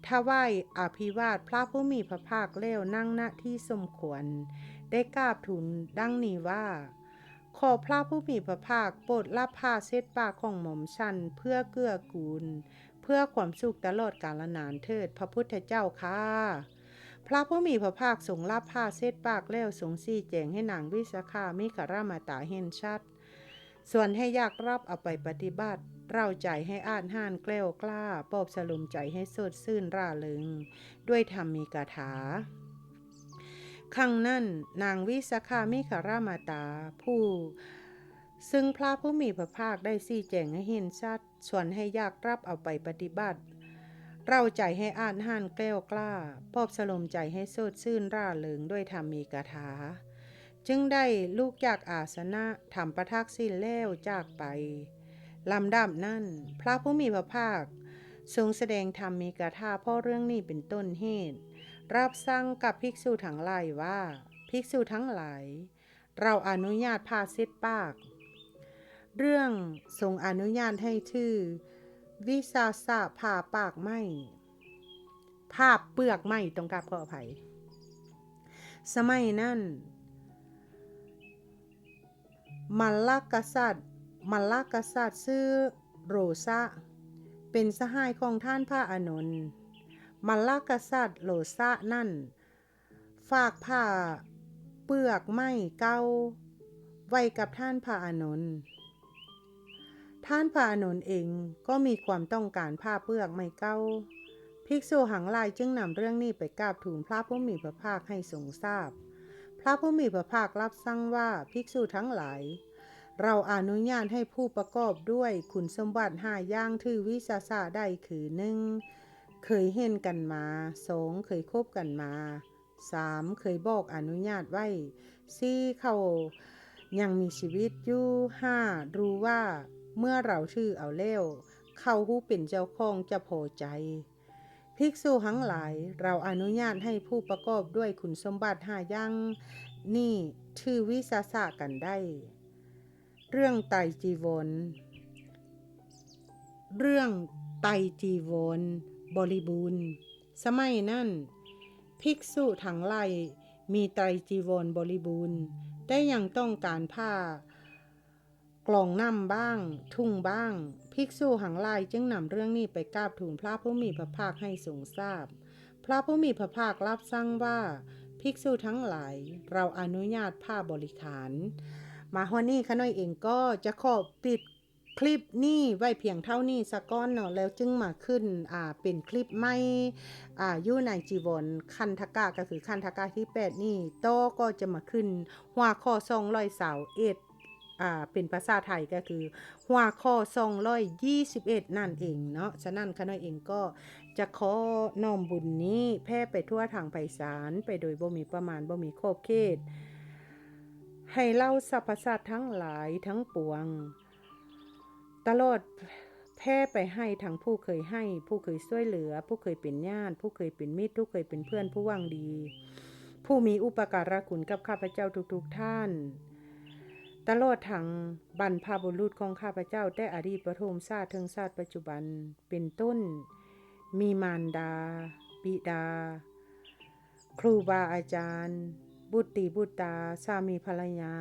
ถวายอภิวาทพระผู้มีพระภาคแล้วนั่งณที่สมควรได้กราบทูลดังนี้ว่าขอพระผู้มีพระภาคโปรดรับผ้าเช็ดปากของหม่อมฉันเพื่อเกื้อกูลเพื่อความสุขตลอดกาลนานเถิดพระพุทธเจ้าค่ะพระผู้มีพระภาคทรงรับผ้าเช็ดปากแล้วทรงชี้แจงให้นางวิสาขามิคารามาตาเห็นชัดส่วนให้อยากรับเอาไปปฏิบัติเราใจให้อาจห่านแกล้วกล้าปลอบสลุมใจให้สดชื่นร่าเริงด้วยธรรมมีกถาครั้งนั้นนางวิสาขามิคารามาตาผู้ซึ่งพระผู้มีพระภาคได้ชี้แจงให้เห็นชัดส่วนให้อยากรับเอาไปปฏิบัติ เราใจให้อ่านห่านแกล้วกล้าปอบสลมใจให้โสดชื่นร่าเริงด้วยธรรมมีกถาจึงได้ลูกจากอาสนะทำประทักษิณแล้วจากไปลำดับนั้นพระผู้มีพระภาคทรงแสดงธรรมมีกถาเพราะเรื่องนี้เป็นต้นเหตุรับสั่งกับภิกษุทั้งหลายว่าภิกษุทั้งหลายเราอนุญาตพาเสด็จปากเรื่องทรงอนุญาตให้ชื่อวิสาสะผ่าปากไหมผ่าเปลือกไหมต้องกับขออภัยสมัยนั้นมัลลกษัตริย์ชื่อโรซะเป็นสหายของท่านพระอานนท์มัลลกษัตริย์โรซะนั่นฝากผ้าเปลือกไม้เก่าไว้กับท่านพระอานนท์ท่านพระอานนท์เองก็มีความต้องการผ้าเปลือกไม้เก่าภิกษุหังหลายจึงนำเรื่องนี้ไปกราบทูลพระผู้มีพระภาคให้ทรงทราบพระผู้มีพระภาครับสั่งว่าภิกษุทั้งหลายเราอนุญาตให้ผู้ประกอบด้วยคุณสมบัติ5อย่างถือวิสาสะได้คือ 1. เคยเห็นกันมา 2. เคยคบกันมา 3. เคยบอกอนุญาตไว้ 4. เขายังมีชีวิตอยู่ 5. รู้ว่าเมื่อเราชื่อเอาแล้วเขาผู้เป็นเจ้าของจะพอใจภิกษุทั้งหลายเราอนุญาตให้ผู้ประกอบด้วยคุณสมบัติ5อย่างนี่ถือวิสาสะกันได้เรื่องไตรจีวรบริบูรณ์สมัยนั้นภิกษุทั้งหลายมีไตรจีวรบริบูรณ์ได้ยังต้องการผ้ากล่องน้ำบ้างทุ่งบ้างภิกษุทั้งหลายจึงนำเรื่องนี้ไปกราบทูลพระผู้มีพระภาคให้ทรงทราบพระผู้มีพระภาครับสั่งว่าภิกษุทั้งหลายเราอนุญาตผ้าบริขารมาฮอนี่ขน้อยเองก็จะขอปิดคลิปนี้ไว้เพียงเท่านี้สักก้อนเนาะแล้วจึงมาขึ้นเป็นคลิปไม่อยู่ในจีวรคันธกะก็คือคันธกะที่8นี่โตก็จะมาขึ้นหัวข้อ221เป็นภาษาไทยก็คือหัวข้อ221นั่นเองเนาะฉะนั้นขน้อยเองก็จะขอน้อมบุญนี้แพร่ไปทั่วทางไพศาลไปโดยบ่มีประมาณบ่มีขอบเขตให้เล่าสรรพสัตว์ทั้งหลายทั้งปวงตลอดแพร่ไปให้ทั้งผู้เคยให้ผู้เคยช่วยเหลือผู้เคยเป็นญาติผู้เคยเป็นมิตรผู้เคยเป็นเพื่อนผู้หวังดีผู้มีอุปการะคุณกับข้าพเจ้าทุกๆท่านตลอดทั้งบรรพบุรุษของข้าพเจ้าแต่อดีตปฐมชาติถึงชาติปัจจุบันเป็นต้นมีมารดาบิดาครูบาอาจารย์บุตรบุตราสามีภรรยา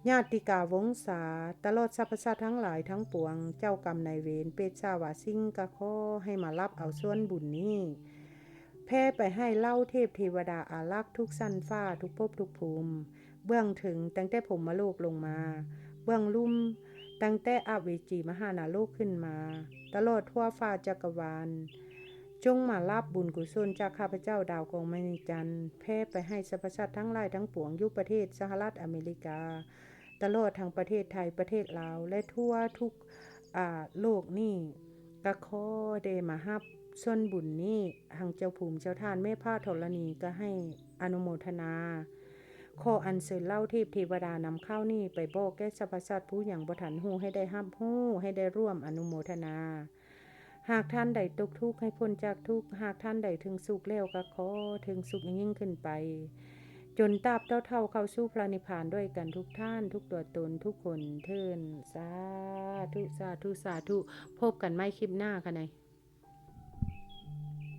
ญาติกาวงศาตลอดสรรพสัตว์ทั้งหลายทั้งปวงเจ้ากรรมนายเวรเปตชาวาสิ่งกะขอให้มารับเอาส่วนบุญนี้แพร่ไปให้เล่าเทพเทวดาอารักษ์ทุกสั้นฟ้าทุกภพทุกภูมิเบื้องถึงตั้งแต่พรหมโลกลงมาเบื้องลุ่มตั้งแต่อเวจีมหานาโลกขึ้นมาตลอดทั่วฟ้าจักรวาลจงมารับบุญกุศลจากข้าพเจ้าดาวกองมณีจันทร์แพร่ไปให้สรรพสัตว์ทั้งหลายทั้งปวงยุคประเทศสหรัฐอเมริกาตลอดทางประเทศไทยประเทศลาวและทั่วทุกโลกนี่ก็ขอได้มารับส่วนบุญนี้ทางเจ้าภูมิเจ้าทานแม่พระธรณีก็ให้อนุโมทนาขออัญเชิญเล่าเทพเทวดานำข้าวนี่ไปบอกแก่สรรพสัตว์ผู้อย่างบ่ทันฮู้ให้ได้รับรู้ให้ได้ร่วมอนุโมทนาหากท่านใดตกทุกข์ให้พ้นจากทุกข์หากท่านใดถึงสุขแล้วก็ขอถึงสุขยิ่งขึ้นไปจนตราบเท่าเข้าสู่พระนิพพานด้วยกันทุกท่านทุกตัวตนทุกคนเทินสาธุสาธุสาธุพบกันใหม่คลิปหน้าค่ะนาย